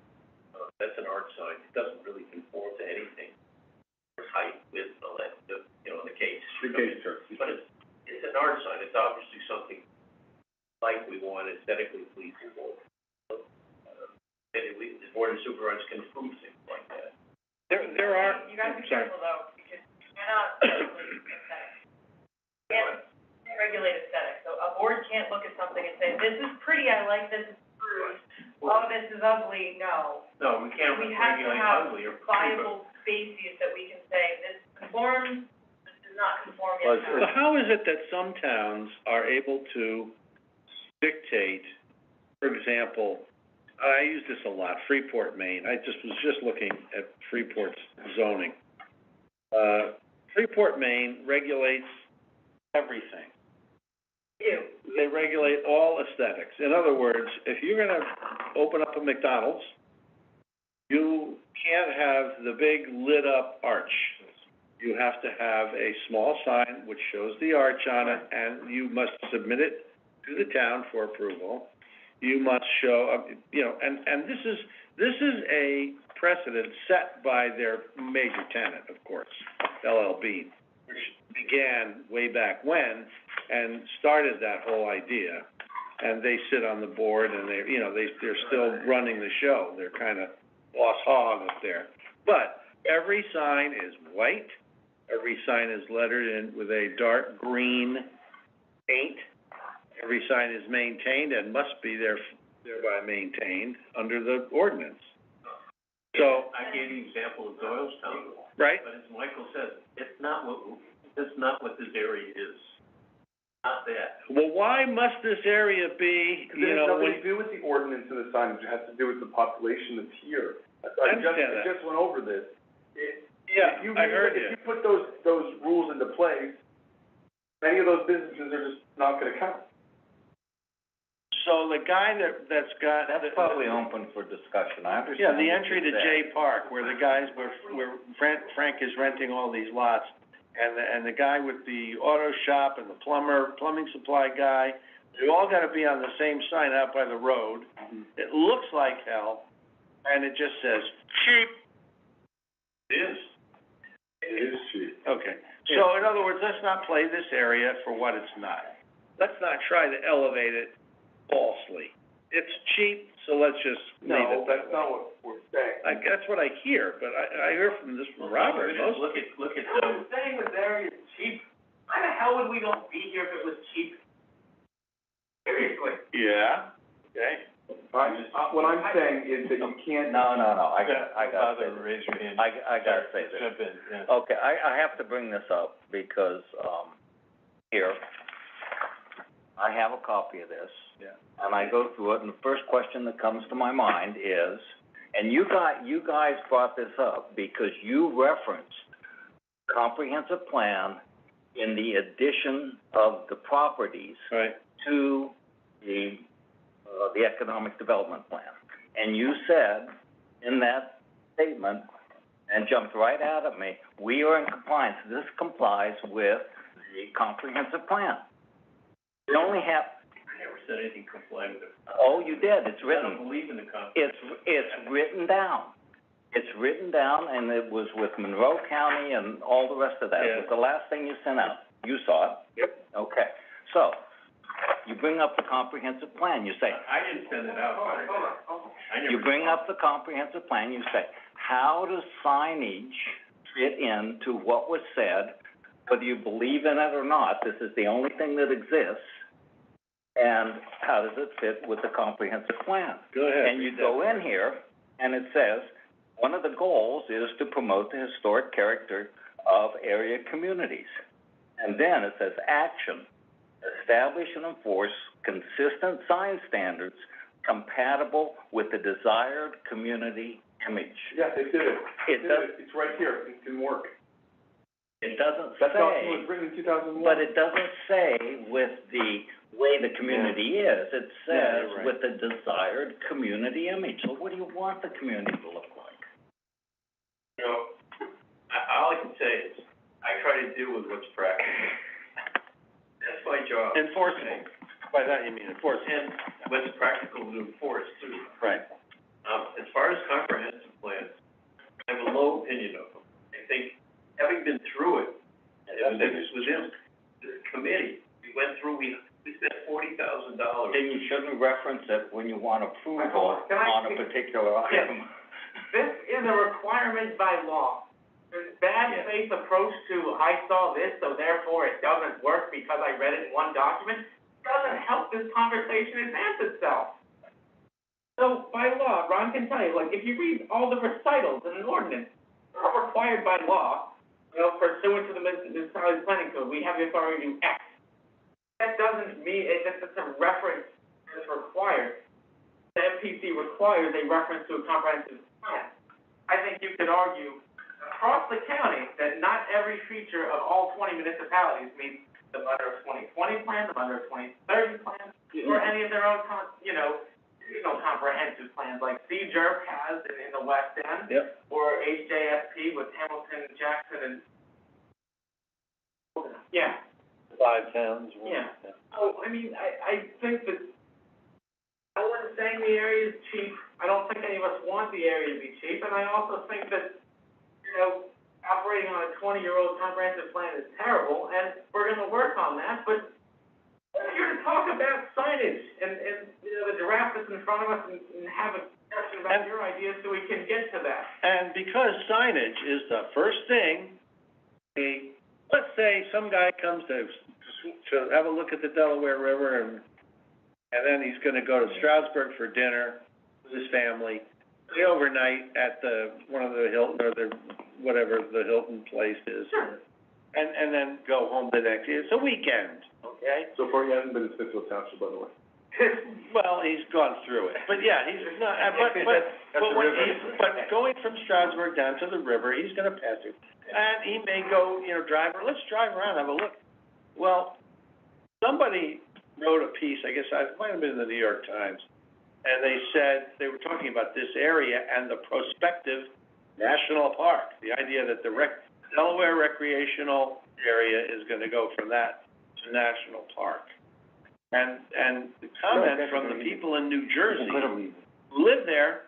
that's an art sign, it doesn't really conform to anything. There's height, width, all that, you know, in the case. The case, sure. But it's an art sign, it's obviously something like we want, aesthetically pleasing. And the board of supervisors can approve things like that. There are. You gotta be careful though, because you cannot regulate aesthetics. You can't regulate aesthetics, so a board can't look at something and say, this is pretty, I like this, it's approved. Oh, this is ugly, no. No, we can't We have to regulate have ugly or. viable bases that we can say, this conforms, this does not conform, Well, yes, so no. how is it that some towns are able to dictate, for example, I use this a lot, Freeport, Maine, I was just looking at Freeport's zoning. Freeport, Maine regulates everything. they regulate all aesthetics. In other words, if you're gonna open up a McDonald's, you can't have the big lit up arch. You have to have a small sign which shows the arch on it, and you must submit it to the town for approval. You must show, and this is a precedent set by their major tenant, of course, LLB, which began way back when and started that whole idea. And they sit on the board and they're still running the show. They're kind of boss hog up there. But every sign is white. Every sign is lettered in with a dark green paint. Every sign is maintained and must be thereby maintained under the ordinance. So. I gave the example of Doylestown. Right. But as Michael said, that's not what this area is. Not that. Well, why must this area be, It has nothing to do with the ordinance of the signage, it has to do with the population that's here. I understand that. I just went over this. Yeah, I heard you. If you put those rules into place, many of those businesses are just not gonna count. So the guy that's got. That's probably open for discussion, I Yeah, understand. the what entry you to said. J Park, where the guys, where Frank is renting all these lots, and the guy with the auto shop and the plumbing supply guy, they all gotta be on the same sign out by the road. It looks like hell, and it just says cheap. It is. It is cheap. Okay, so in other words, let's not play this area for what it's not. Let's not try to elevate it falsely. It's cheap, so let's just leave it No, that that's way. not what we're saying. That's what I hear, but I hear from Robert, most. Look at, How is saying this area is cheap? Why the hell would we all be here if it was cheap? Seriously. Yeah, okay. What I'm saying is that you can't. No, I gotta say this. Raise your hand. I gotta say this. Jump in, yeah. Okay, I have to bring this up because, here, I have a copy of this. Yeah. And I go through it, and the first question that comes to my mind is, and you guys brought this up because you referenced comprehensive plan in the addition of the properties Right. to the economic development plan. And you said in that statement, and jumped right out at me, we are in compliance, this complies with the comprehensive plan. We only have, I never said anything compliant with it. oh, you did, it's I written. don't believe in the concept. It's written down. It's written down, and it was with Monroe County and all the rest of that. It was the last thing you sent out. You saw it? Yep. Okay. So, you bring up the comprehensive plan, you say, I didn't send it out. Hold on. I never. you bring up the comprehensive plan, you say, how does signage fit into what was said, whether you believe in it or not, this is the only thing that exists, and how does it fit with the comprehensive plan? Go ahead. And you go in here, and it says, one of the goals is to promote the historic character of area communities. And then it says, action, establish and enforce consistent sign standards compatible with the desired community image. Yeah, they did it. It does, It's right here, it can work. it doesn't That document say, was written in 2001. but it doesn't say with the way the community is. It Yeah, says you're right. with the desired community image. So what do you want the community to look like? You know, all I can say is, I try to deal with what's practical. That's my job. Enforceable. By that you mean enforceable. And what's practical to enforce too. Right. As far as comprehensive plans, I have a low opinion of them. I think, having been through it, and it was within the committee, we went through, we spent $40,000. Then you shouldn't reference it when you want approval Can I- on a particular item. This is a requirement by law. There's bad faith approach to, I saw this, so therefore it doesn't work because I read it in one document, doesn't help this conversation advance itself. So by law, Ron can tell you, like, if you read all the recitals in an ordinance, they're all required by law, pursuant to the municipality planning code, we have the authority to do X. That doesn't mean, it's a reference that's required. The MPC requires a reference to a comprehensive plan. I think you could argue across the county that not every feature of all 20 municipalities meets them under a 2020 plan, them under a 2030 plan, or any of their own comprehensive plans, like C-JERP has in the West End. Yep. Or HJSP with Hamilton, Jackson, and, yeah. 5 towns. Yeah. Oh, I mean, I think that, no one's saying the area is cheap. I don't think any of us want the area to be cheap, and I also think that, operating on a 20-year-old comprehensive plan is terrible, and we're gonna work on that, but we're here to talk about signage, and, the draft that's in front of us, and have a discussion about your ideas so we can get to that. And because signage is the first thing, let's say some guy comes to have a look at the Delaware River, and then he's gonna go to Stroudsburg for dinner with his family, stay overnight at one of the Hilton, or whatever the Hilton place is. Sure. And then go home the next day. It's a weekend, okay? So far, he hasn't been in Smithfield Township, by the way. Well, he's gone through it, but yeah, he's not, but going from Stroudsburg down to the river, he's gonna pass through. And he may go, let's drive around, have a look. Well, somebody wrote a piece, I guess it might have been in the New York Times, and they were talking about this area and the prospective national park, the idea that the Delaware recreational area is gonna go from that to national park. And the comment from the people in New Jersey who live there,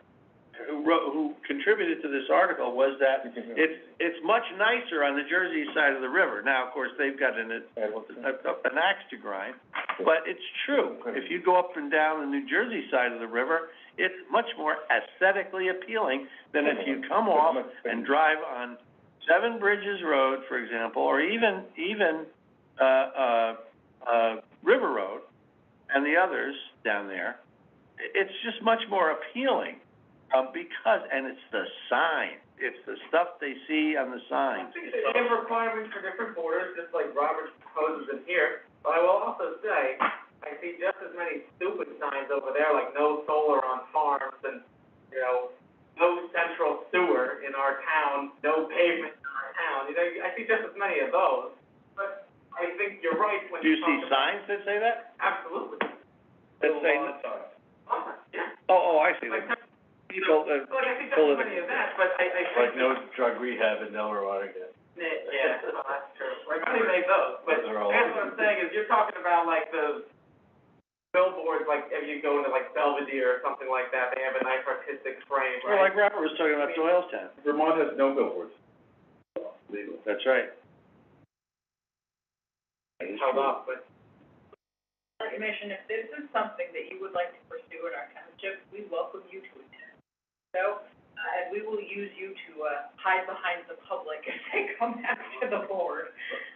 who contributed to this article, was that it's much nicer on the Jersey side of the river. Now, of course, they've got an axe to grind, but it's true. If you go up and down the New Jersey side of the river, it's much more aesthetically appealing than if you come off and drive on Seven Bridges Road, for example, or even River Road and the others down there. It's just much more appealing, and it's the sign. It's the stuff they see on the sign. I think they have requirements for different borders, just like Robert proposes in here, but I will also say, I see just as many stupid signs over there, like no solar on farms, and, no central sewer in our town, no pavement in our town. I see just as many of those, but I think you're right when Do you see talk signs that say that? Absolutely. That say, Yeah. oh, I see. Like, People, I see just as many of that, but I think. Like no drug rehab in Delaware Watergate. Yeah, well, that's true. Like, we made those, but Those are all that's what I'm saying, is you're talking about like the billboards, like if you go into like Belvedere or something like that, they have a nice artistic frame, well, right? like Robert was talking about Doylestown. Vermont has no billboards. Legal. That's right. Held up, but. Commission, if this is something that you would like to pursue in our township, we welcome you to attend. So, and we will use you to, hide behind the public as they come back to the board.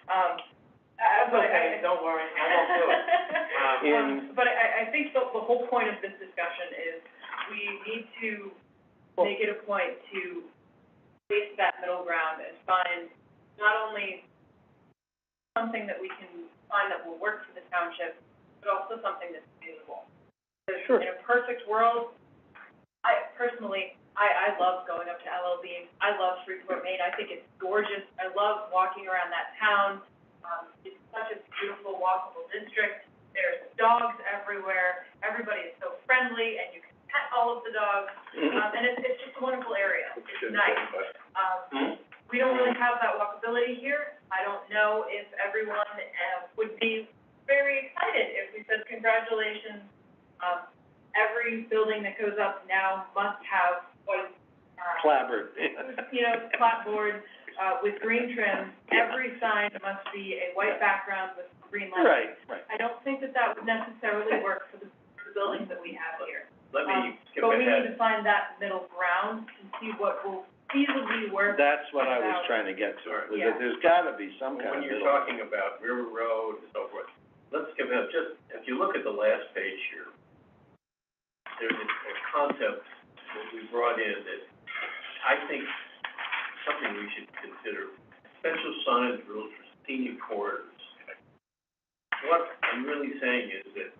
That's okay, don't worry, I won't do it. But I think the whole point of this discussion is we need to make it a point to face that middle ground and find not only something that we can find that will work for the township, but also something that's feasible. Sure. In a perfect world, I personally love going up to LL Bean. I love Shreveport, Maine. I think it's gorgeous. I love walking around that town. It's such a beautiful, walkable district. There's dogs everywhere. Everybody is so friendly, and you can pet all of the dogs. And it's just a wonderful area. It's nice. We don't really have that walkability here. I don't know if everyone would be very excited if we said, congratulations, every building that goes up now must have white, Clapboard. clapboard, with green trim. Every sign must be a white background with green letters. Right. I don't think that would necessarily work for the buildings that we have here. Let me skip But we need ahead. to find that middle ground and see what will feasibly work. That's what I was trying to get to, was that there's gotta be some kind of When you're middle. talking about River Road and so forth, let's skip ahead, if you look at the last page here, there's a concept that we brought in that I think something we should consider, special signage rules for scenic corridors. What I'm really saying is that,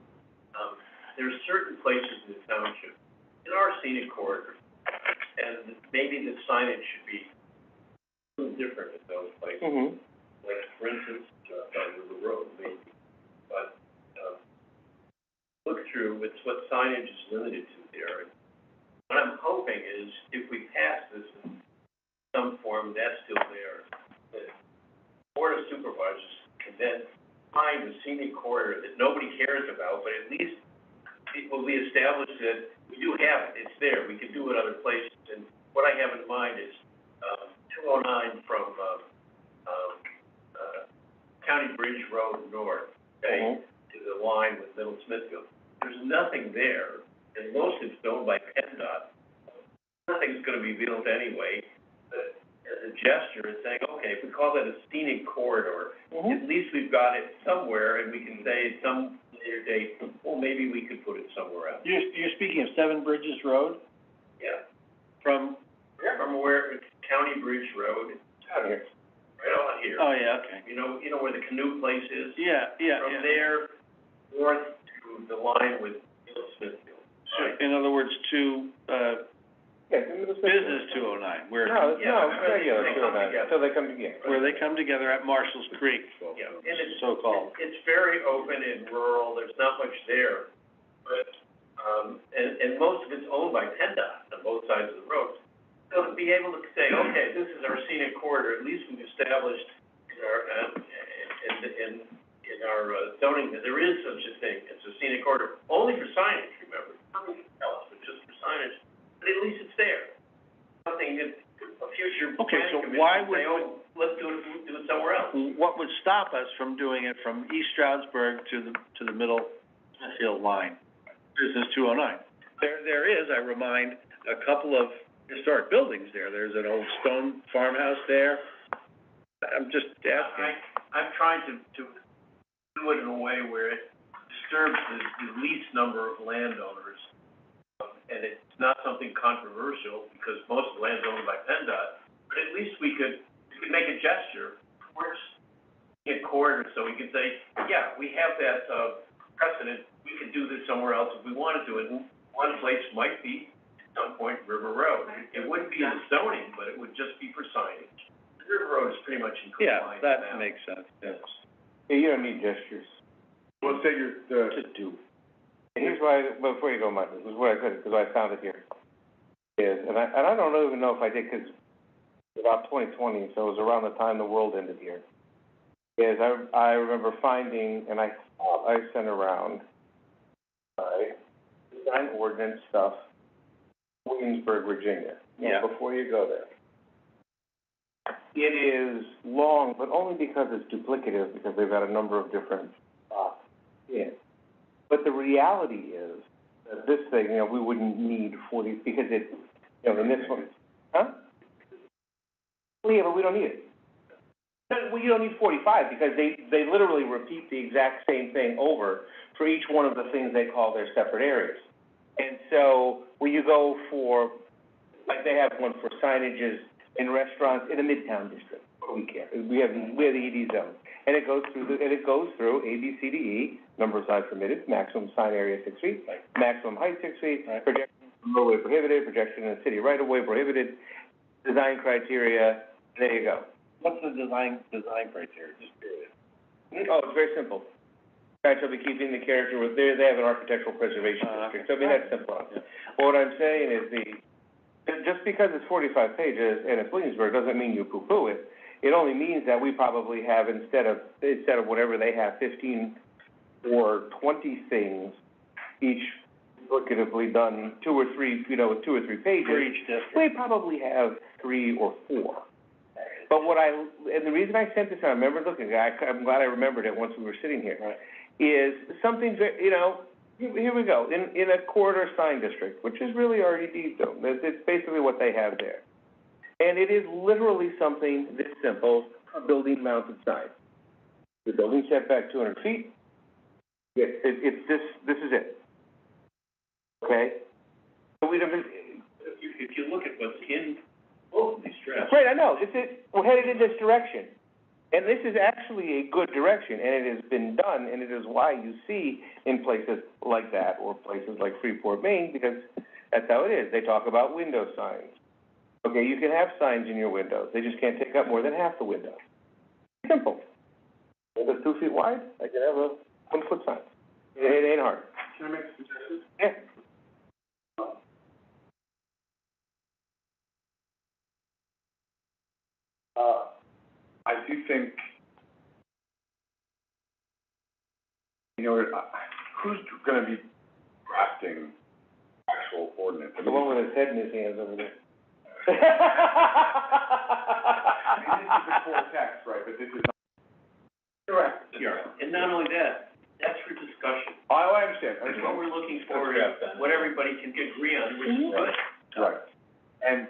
there are certain places in the township, in our scenic corridors, and maybe the signage should be a little different in those places. Like, for instance, on River Road, through, it's what signage is limited to there. What I'm hoping is, if we pass this in some form, that's still there, the Board of Supervisors can then find a scenic corridor that nobody cares about, but at least it will be established that we do have it, it's there, we can do it other places. And what I have in mind is, 209 from, County Bridge Road North, okay, to the line with Middle Smithfield. There's nothing there, and most of it's owned by PennDOT. Nothing's gonna be built anyway, but as a gesture, it's saying, okay, if we call that a scenic corridor, at least we've got it somewhere, and we can say at some later date, well, maybe we could put it somewhere else. You're speaking of Seven Bridges Road? Yeah, From, from where, it's County Bridge Road, Out here. right on here. oh, yeah, okay. You know where the canoe place is? Yeah, yeah, From yeah. there, north to the line with Middle Smithfield. So, in other words, to, Yeah, in the Business 209, where, No, Yeah, regular, they come together. until they come together. where they come together at Marshall's Creek, Yeah, and it's, so-called. it's very open and rural, there's not much there. But, and most of it's owned by PennDOT on both sides of the road. So to be able to say, okay, this is our scenic corridor, at least we've established in our, in our zoning, that there is such a thing as a scenic corridor, only for signage, remember, nothing else, but just for signage, but at least it's there. Something that a future Okay, so planning commission why can say, would- oh, let's do it somewhere else. What would stop us from doing it from East Stroudsburg to the Middle Smithfield line? Business 209. There is, I remind, a couple of historic buildings there. There's an old stone farmhouse there. I'm just asking. I'm trying to do it in a way where it disturbs the least number of landowners. And it's not something controversial, because most of the land's owned by PennDOT, but at least we could make a gesture towards a corridor, so we could say, yeah, we have that, precedent, we could do this somewhere else if we wanted to, and one place might be, at some point, River Road. It wouldn't be in the zoning, but it would just be for signage. River Road is pretty much in Yeah, compliance that now. makes sense, yes. Yeah, you don't need gestures. Let's say To do. And here's why, before you go, Mike, this is what I said, because I found it here, is, and I don't even know if I did, because about 2020, so it was around the time the world ended here, is I remember finding, and I thought I sent around, design ordinance stuff, Williamsburg, Virginia. Yeah. Before you go there. It is long, but only because it's duplicative, because they've got a number of different, yeah. But the reality is that this thing, we wouldn't need 40, because it, in this one, huh? Well, yeah, but we don't need it. Well, you don't need 45, because they literally repeat the exact same thing over for each one of the things they call their separate areas. And so, when you go for, like, they have one for signages in restaurants in the Midtown district, we care, we have the ED zone. And it goes through A, B, C, D, E, number of signs permitted, maximum sign area 6 feet, maximum height 6 feet, projection from roadway prohibited, projection in the city right of way prohibited, design criteria, there you go. What's the design criteria, just period? Oh, it's very simple. Right, shall be keeping the character with, they have an architectural preservation district, so I mean, that's simple. Yeah. What I'm saying is just because it's 45 pages and it's Williamsburg doesn't mean you poo-poo it. It only means that we probably have, instead of whatever they have, 15 or 20 things, each duplicatively done, 2 or 3 pages. For each district. We probably have 3 or 4. But and the reason I sent this, I remember looking, I'm glad I remembered it once we were sitting here, is something, here we go, in a corridor sign district, which is really RED zone, it's basically what they have there. And it is literally something this simple, a building mounted sign. The building setback 200 feet, it's this is it. Okay? So If you look at what's in both of these drafts. Right, I know, we're headed in this direction. And this is actually a good direction, and it has been done, and it is why you see in places like that, or places like Freeport, Maine, because that's how it is. They talk about window signs. Okay, you can have signs in your windows, they just can't take up more than half the window. Simple. If it's 2 feet wide, I can have a 1 foot sign. It ain't hard. Can I make a suggestion? Yeah. I do think, you know, who's gonna be drafting actual ordinance? I The mean, one with his head in his hands over there. I mean, this is the core text, right, but this is not. Correct. Yeah, and not only that, that's for discussion. Oh, I understand, That's what we're looking for, is what everybody can agree on, which is good. Right. And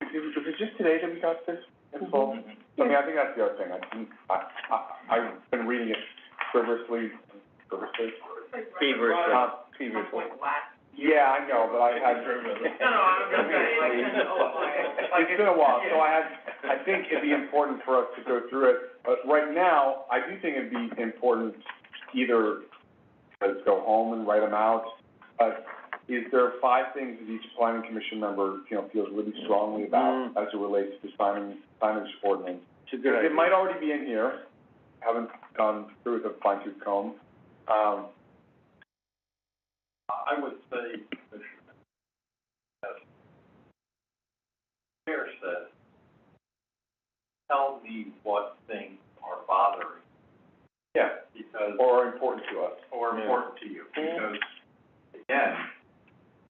was it just today that we got this info? I mean, I think that's the other thing. I've been reading it feverishly. Feverishly. Yeah, I know, but I had. No, I'm just saying, like, It's been a while, so I think it'd be important for us to go through it. But right now, I do think it'd be important either let's go home and write them out. Is there 5 things that each planning commission member, you know, feels really strongly about as it relates to signage ordinance? It's a good idea. It might already be in here, haven't gone through with a fine tooth comb. I would say, Commissioner, as Chair said, tell me what things are bothering, Yeah, because, or important to us. or important to you, because, again,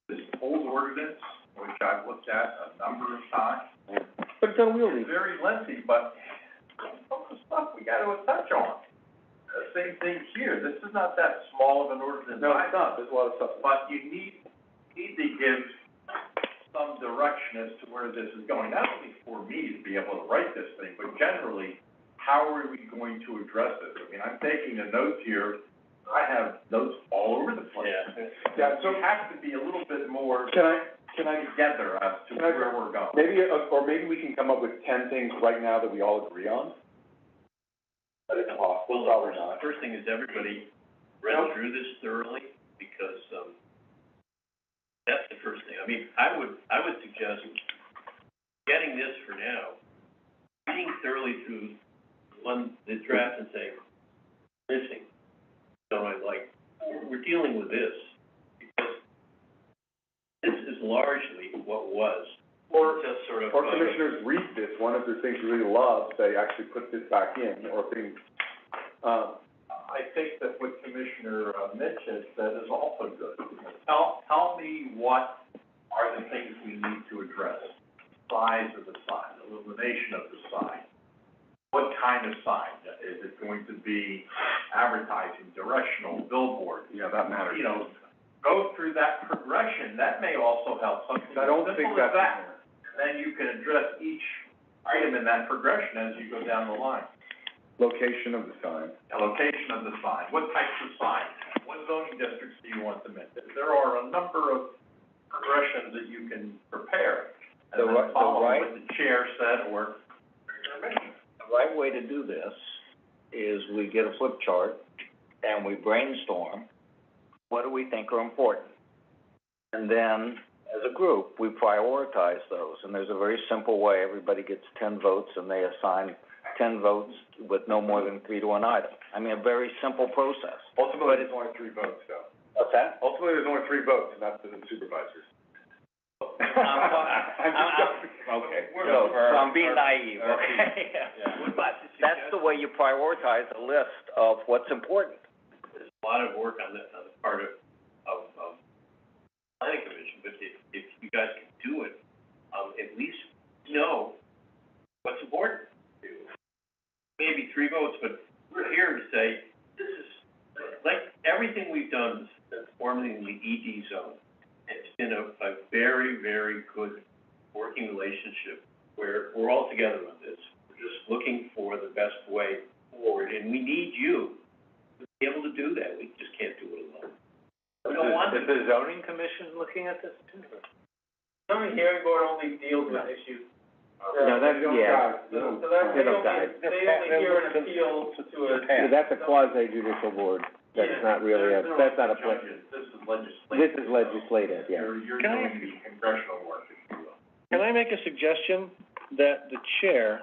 this old ordinance, which I've looked at a number of times, But it's unwieldy. it's very lengthy, but some of the stuff we gotta touch on. Same thing here, this is not that small of an ordinance. No, it's not, there's a lot of stuff. But you need to give some direction as to where this is going, not only for me to be able to write this thing, but generally, how are we going to address this? I mean, I'm taking the notes here, I have notes all over the place. Yeah, so So it has to be a little bit more can I together as to Can I- where we're going. maybe, or maybe we can come up with 10 things right now that we all agree on? But it's possible, probably not. First thing is everybody read through this thoroughly, because, that's the first thing. I mean, I would suggest getting this for now, reading thoroughly through the draft and saying, missing, don't I like, we're dealing with this, because this is largely what was. Or, Just sort of, or commissioners read this one, if there's things you really love, say, actually put this back in, or things, I think that what Commissioner Mitch has said is also good. Tell me what are the things we need to address. Size of the sign, illumination of the sign. What kind of sign? Is it going to be advertising, directional, billboard? yeah, that matters. You know, go through that progression. That may also help something I don't as think simple as that's in that. there. And then you can address each item in that progression as you go down the line. Location of the sign. The location of the sign, what types of signs, what zoning districts do you want them in? There are a number of progressions that you can prepare, and then follow what the chair said or Commissioner. The right way to do this is we get a flip chart and we brainstorm, what do we think are important? And then, as a group, we prioritize those, and there's a very simple way, everybody gets 10 votes and they assign 10 votes with no more than 3 to an item. I mean, a very simple process. Ultimately, there's only 3 votes, though. What's that? Ultimately, there's only 3 votes, and that's the supervisors. Okay, so I'm being naive, okay? But that's the way you prioritize a list of what's important. There's a lot of work on the part of planning commission, but if you guys can do it, at least know what's important. Maybe 3 votes, but we're here to say, this is, like, everything we've done since forming the ED zone. It's been a very, very good working relationship where we're all together on this. We're just looking for the best way forward, and we need you to be able to do that. We just can't do it alone. We don't want to. Is the zoning commission looking at this too? Zoning hearing board only deals with issues. No, that's, yeah. So that's, they only hear an appeal to a. Yeah, that's a quasi judicial board, that's not really a, that's not a, This is legislative. this is legislative, yeah. You're Can I- doing the congressional work, if you will. Can I make a suggestion that the chair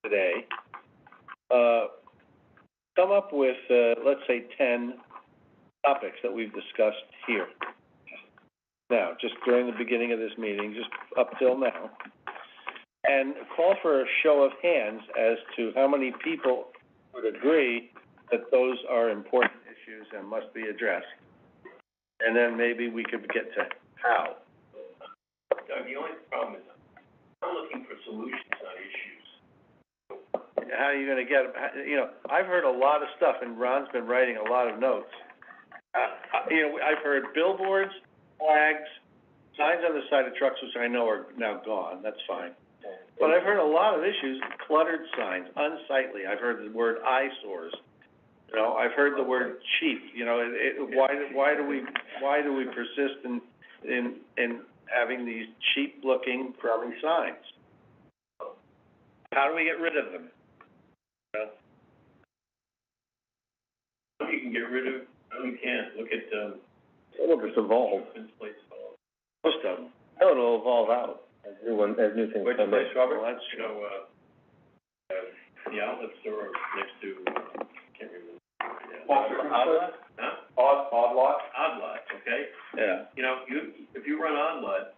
today, come up with, let's say 10, topics that we've discussed here. Now, just during the beginning of this meeting, just up till now, and call for a show of hands as to how many people would agree that those are important issues and must be addressed. And then maybe we could get to how. Doug, the only problem is, I'm looking for solutions on issues. How are you gonna get, I've heard a lot of stuff, and Ron's been writing a lot of notes. I've heard billboards, flags, signs on the side of trucks, which I know are now gone, that's fine. But I've heard a lot of issues, cluttered signs, unsightly, I've heard the word eyesores. I've heard the word cheap, why do we persist in having these cheap-looking, crummy signs? How do we get rid of them? You can get rid of, you can't, look at, Some of it's evolved, This place called, Most of them. it'll evolve out as new things come in. Robert? Well, that's you true. know, the outlet store next to, can't remember. Odd Huh? Odd lot? Odd Lot, okay? Yeah. You know, if you run Odd Lot,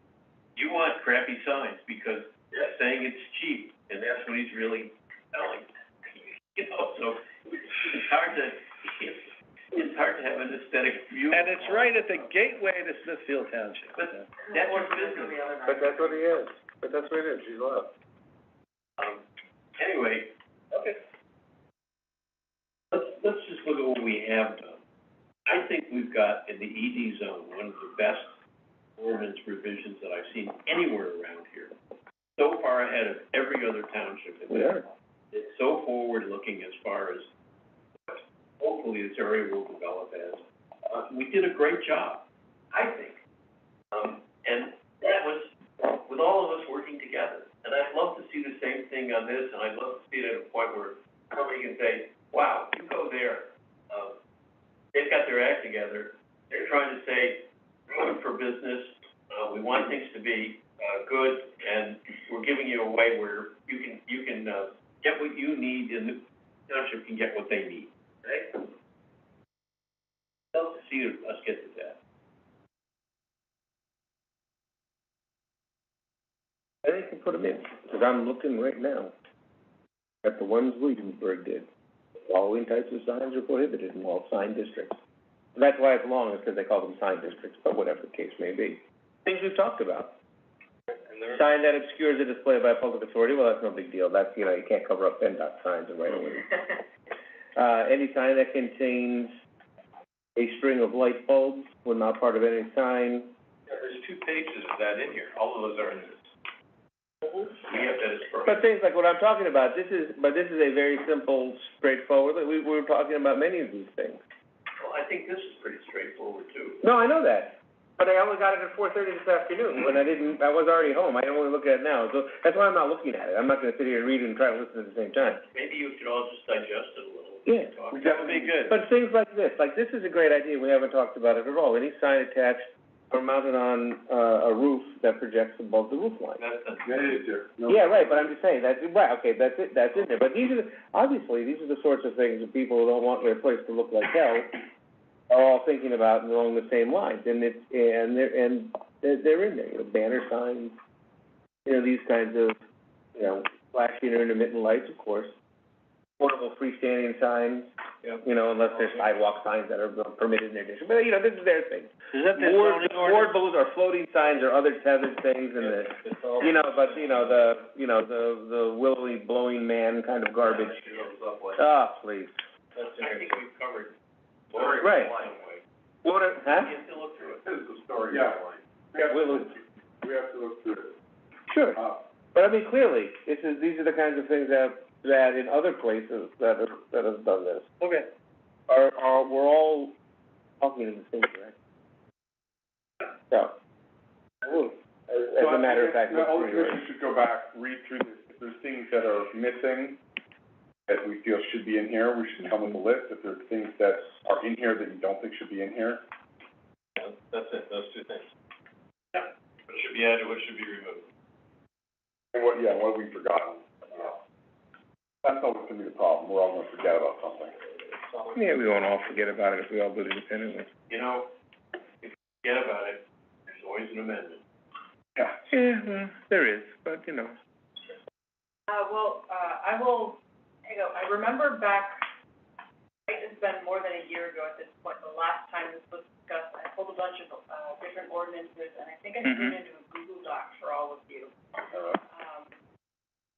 you want crappy signs because they're saying it's cheap, and that's what he's really selling. So it's hard to have an aesthetic view. And it's right at the gateway to Smithfield Township. But that's your business. But that's what he is, but that's what it is, he's loved. Anyway, okay. Let's just look at what we have done. I think we've got in the ED zone, one of the best ordinance revisions that I've seen anywhere around here. So far ahead of every other township. Yeah. It's so forward-looking as far as what hopefully this area will develop as. We did a great job, I think. And that was with all of us working together. And I'd love to see the same thing on this, and I'd love to see it at a point where somebody can say, wow, you go there. They've got their act together. They're trying to say, we're good for business. We want things to be good, and we're giving you a way where you can get what you need, and the township can get what they need. Right? I'd love to see us get to that. I think you put them in, because I'm looking right now at the ones Williamsburg did. The following types of signs are prohibited in all sign districts. And that's why it's long, is because they call them sign districts, but whatever the case may be. Things we've talked about. Sign that obscures a display by a public authority, well, that's no big deal. That's, you can't cover up PennDOT signs and right away. Any sign that contains a string of light bulbs, when not part of any sign. Yeah, there's 2 pages of that in here, all of those are in this. We have that as But things like what I'm talking about, this is a very simple, straightforward, we were talking about many of these things. Well, I think this is pretty straightforward, too. No, I know that, but I only got it at 4:30 this afternoon, when I was already home, I only look at it now, so that's why I'm not looking at it, I'm not gonna sit here and read it and try to listen at the same time. Maybe you should all just digest it a little. Yeah. That would be good. But things like this is a great idea, we haven't talked about it at all, any sign attached or mounted on, a roof that projects above the roof line. That's Yeah, right, but I'm just saying, that's, right, okay, that's it, that's in there, but these are, obviously, these are the sorts of things that people who don't want their place to look like hell are all thinking about and along the same lines, and they're in there, banner signs, these kinds of, flashing or intermittent lights, of course. Portable freestanding signs, unless there's sidewalk signs that are permitted in their district, but, this is their thing. Is that the Board zoning ordinance? balloons or floating signs or other tethered things and the willowy blowing man kind of garbage. Please. I think we've covered. Right. What, huh? You have to look through it. This is the story, yeah. We have to look through it. Sure, but I mean, clearly, these are the kinds of things that in other places that have done this. Okay. We're all talking in the same direction. So, as a matter of fact, All the commissioners should go back, read through this, if there's things that are missing that we feel should be in here, we should come with a list, if there's things that are in here that you don't think should be in here. That's it, those 2 things. Yeah, what should be added, what should be removed. And what have we forgotten? That's always gonna be the problem, we're all gonna forget about something. Yeah, we won't all forget about it if we all do it independently. You know, if you forget about it, there's always an amendment. Yeah. Yeah, well, there is, but, you know. I will, I remember back, it's been more than a year ago at this point, the last time this was discussed, I pulled a bunch of, different ordinances, and I think I threw it into a Google Doc for all of you.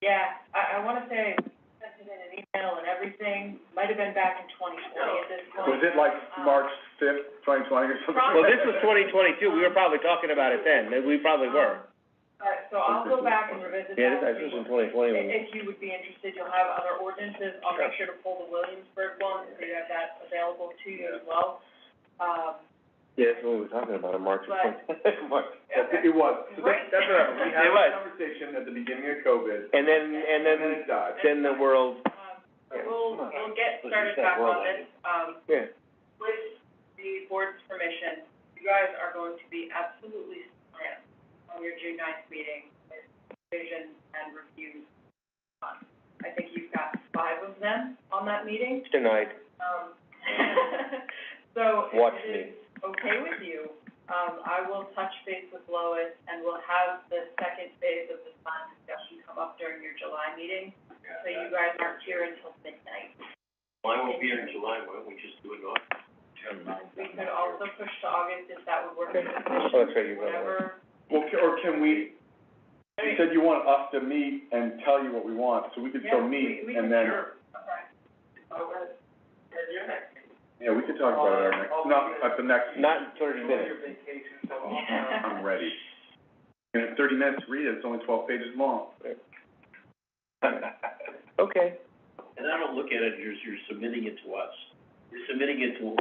Yeah, I wanna say, I sent it in an email and everything, might have been back in 2020 at this point. Was it like March 5th, 2020 or something? Well, this was 2022, we were probably talking about it then, we probably were. Alright, so I'll go back and revisit that. Yeah, this was in 2020. If you would be interested, you'll have other ordinances, I'll make sure to pull the Williamsburg one, so you have that available to you as well. Yeah, that's what we were talking about in March. But- March. It was. So Right. that's what happened. We had It a was. conversation at the beginning of COVID, And then it died. then the world, So we'll get started back on this, yeah. with the board's permission, you guys are going to be absolutely slammed on your June 9th meeting with revisions and reviews. I think you've got 5 of them on that meeting. Tonight, So watch if it me. is okay with you, I will touch base with Lois and we'll have the second phase of the plan discussion come up during your July meeting. So you guys aren't here until midnight. Well, I won't be here in July, why don't we just do it in August? We could also push to August if that would work for the Oh, commission, that's right, you're going whatever. Well, or can we, you said you want us to meet and tell you what we want, so we could still meet we and can- then. Sure. Okay. Your next meeting. Yeah, we could talk about it at our next, not at the next. Not in 30 minutes. Your vacation, so I'm ready. In 30 minutes to read it, it's only 12 pages long. Okay. And I don't look at it as you're submitting it to us. You're submitting it to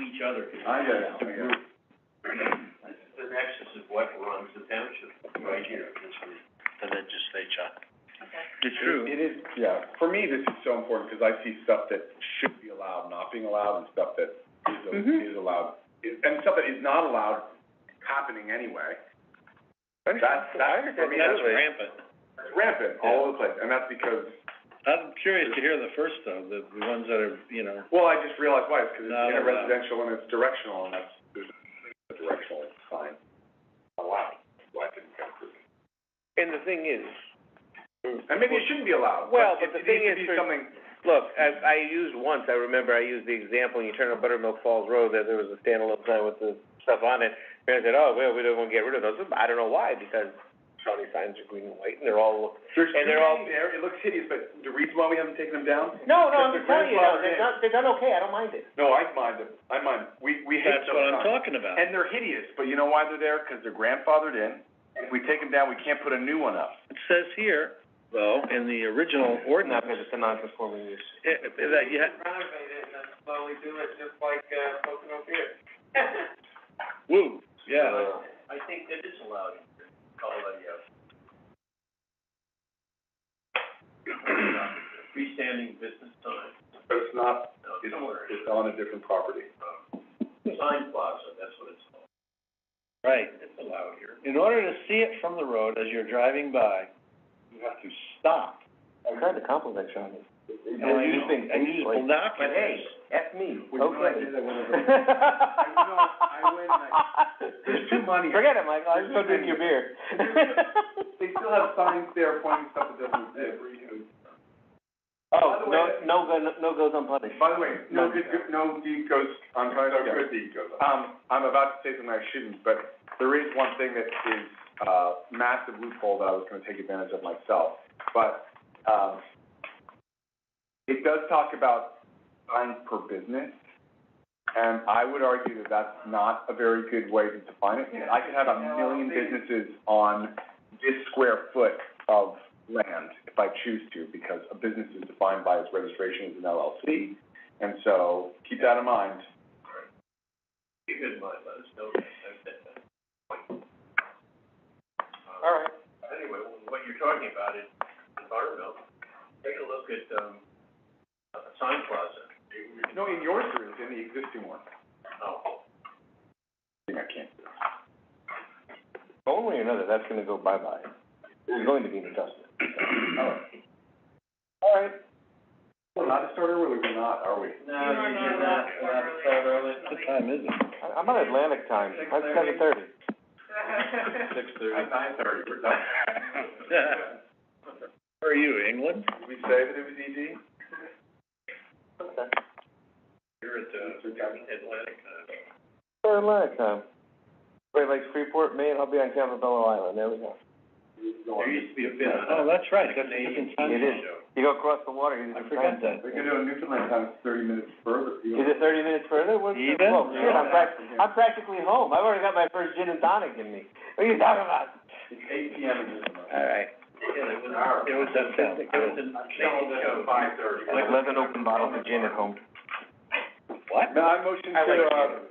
each other. I get it. This is the nexus of what runs the township, right here. The legislature. It's true. It is, yeah. For me, this is so important, because I see stuff that should be allowed not being allowed, and stuff that is allowed, and stuff that is not allowed happening anyway. That's, for me, that's rampant. It's rampant all over the place, and that's because, I'm curious to hear the first though, the ones that are, you know. well, I just realized why, it's because No, it's no, no. residential and it's directional, and that's, there's a directional sign allowed. Why didn't get approved? And the thing is, And maybe it shouldn't be allowed, Well, but but it the thing needs to is be for- something. look, I used once, I remember I used the example, when you turn on Buttermilk Falls Road, there was a standalone sign with the stuff on it. And I said, oh, well, we don't want to get rid of those. I don't know why, because county signs are green and white, and they're all, There's and too they're all. many there, it looks hideous, but the reason why we haven't taken them down? No, I'm Because just they're telling you, no, grandfathered in. they're done okay, I don't mind it. No, I mind them, we hate That's those what I'm signs. talking about. And they're hideous, but you know why they're there? Because they're grandfathered in, and if we take them down, we can't put a new one up. It says here, though, in the original ordinance, Not because it's a non-conforming use. that you renovate it and then slowly do it, just like, Pocono Pier. woo, yeah. I think that is allowed in Colorado. Freestanding business sign, But it's not, somewhere, it's on a different property. sign plaza, that's what it's called. Right. It's allowed here. In order to see it from the road as you're driving by, you have to stop I tried to compliment Sean. and use binoculars. But hey, F me, Well, you know, I okay. did that when I was- I went and there's too many. Forget it, Michael, I just go drink your beer. They still have signs there pointing stuff that doesn't exist. Oh, By the way- no goes unpunished. By the way, no deed goes unpunished, no good deed goes unpunished. I'm about to say something I shouldn't, but there is one thing that is, massive loophole that I was gonna take advantage of myself. But, it does talk about signs per business, and I would argue that that's not a very good way to define it. I could have 1 million businesses on this square foot of land if I choose to, because a business is defined by its registration as an LLC, and so keep that in mind. Keep it in mind, let us know, I said that. All right. Anyway, what you're talking about is, in Buttermilk, take a look at, sign plaza. No, in yours there is, in the existing one. Oh. I can't do it. One way or another, that's gonna go bye-bye. There's going to be an adjustment. All right. allowed to start early, we're not, are we? No, usually not, start early. What time is it? I'm on Atlantic time, that's 7:30. 6:30. At 9:30, we're done. Where are you, England? Did we say that it was ED? You're at, Atlantic time. Or Atlantic time. Great Lakes, Freeport, Maine, I'll be on Campobello Island, there we go. There used to be a bit of. Oh, that's right, that's a different time. It is. You go across the water, you I do forgot that. We're gonna do a Newfoundland time, it's 30 minutes further. Is it 30 minutes further? What's the, Even? whoa, shit, I'm practically home. I've already got my first gin and tonic in me. What are you talking about? It's 8 PM in Newfoundland. All right. Yeah, it was, It was fantastic. it was in, Selling this at 5:30. Like 11 open bottles of gin at home. What? No, I motion I like to,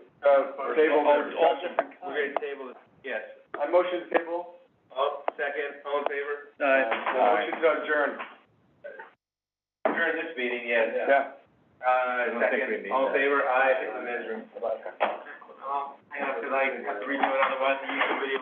table the all discussion. We're gonna table it, yes. I motion to table. Second, all in favor? Motion to adjourn. Adjourn this meeting, yes. Yeah. Second, all in favor? Aye, it's in the room. Hang on, 'cause I have to redo it, otherwise the YouTube video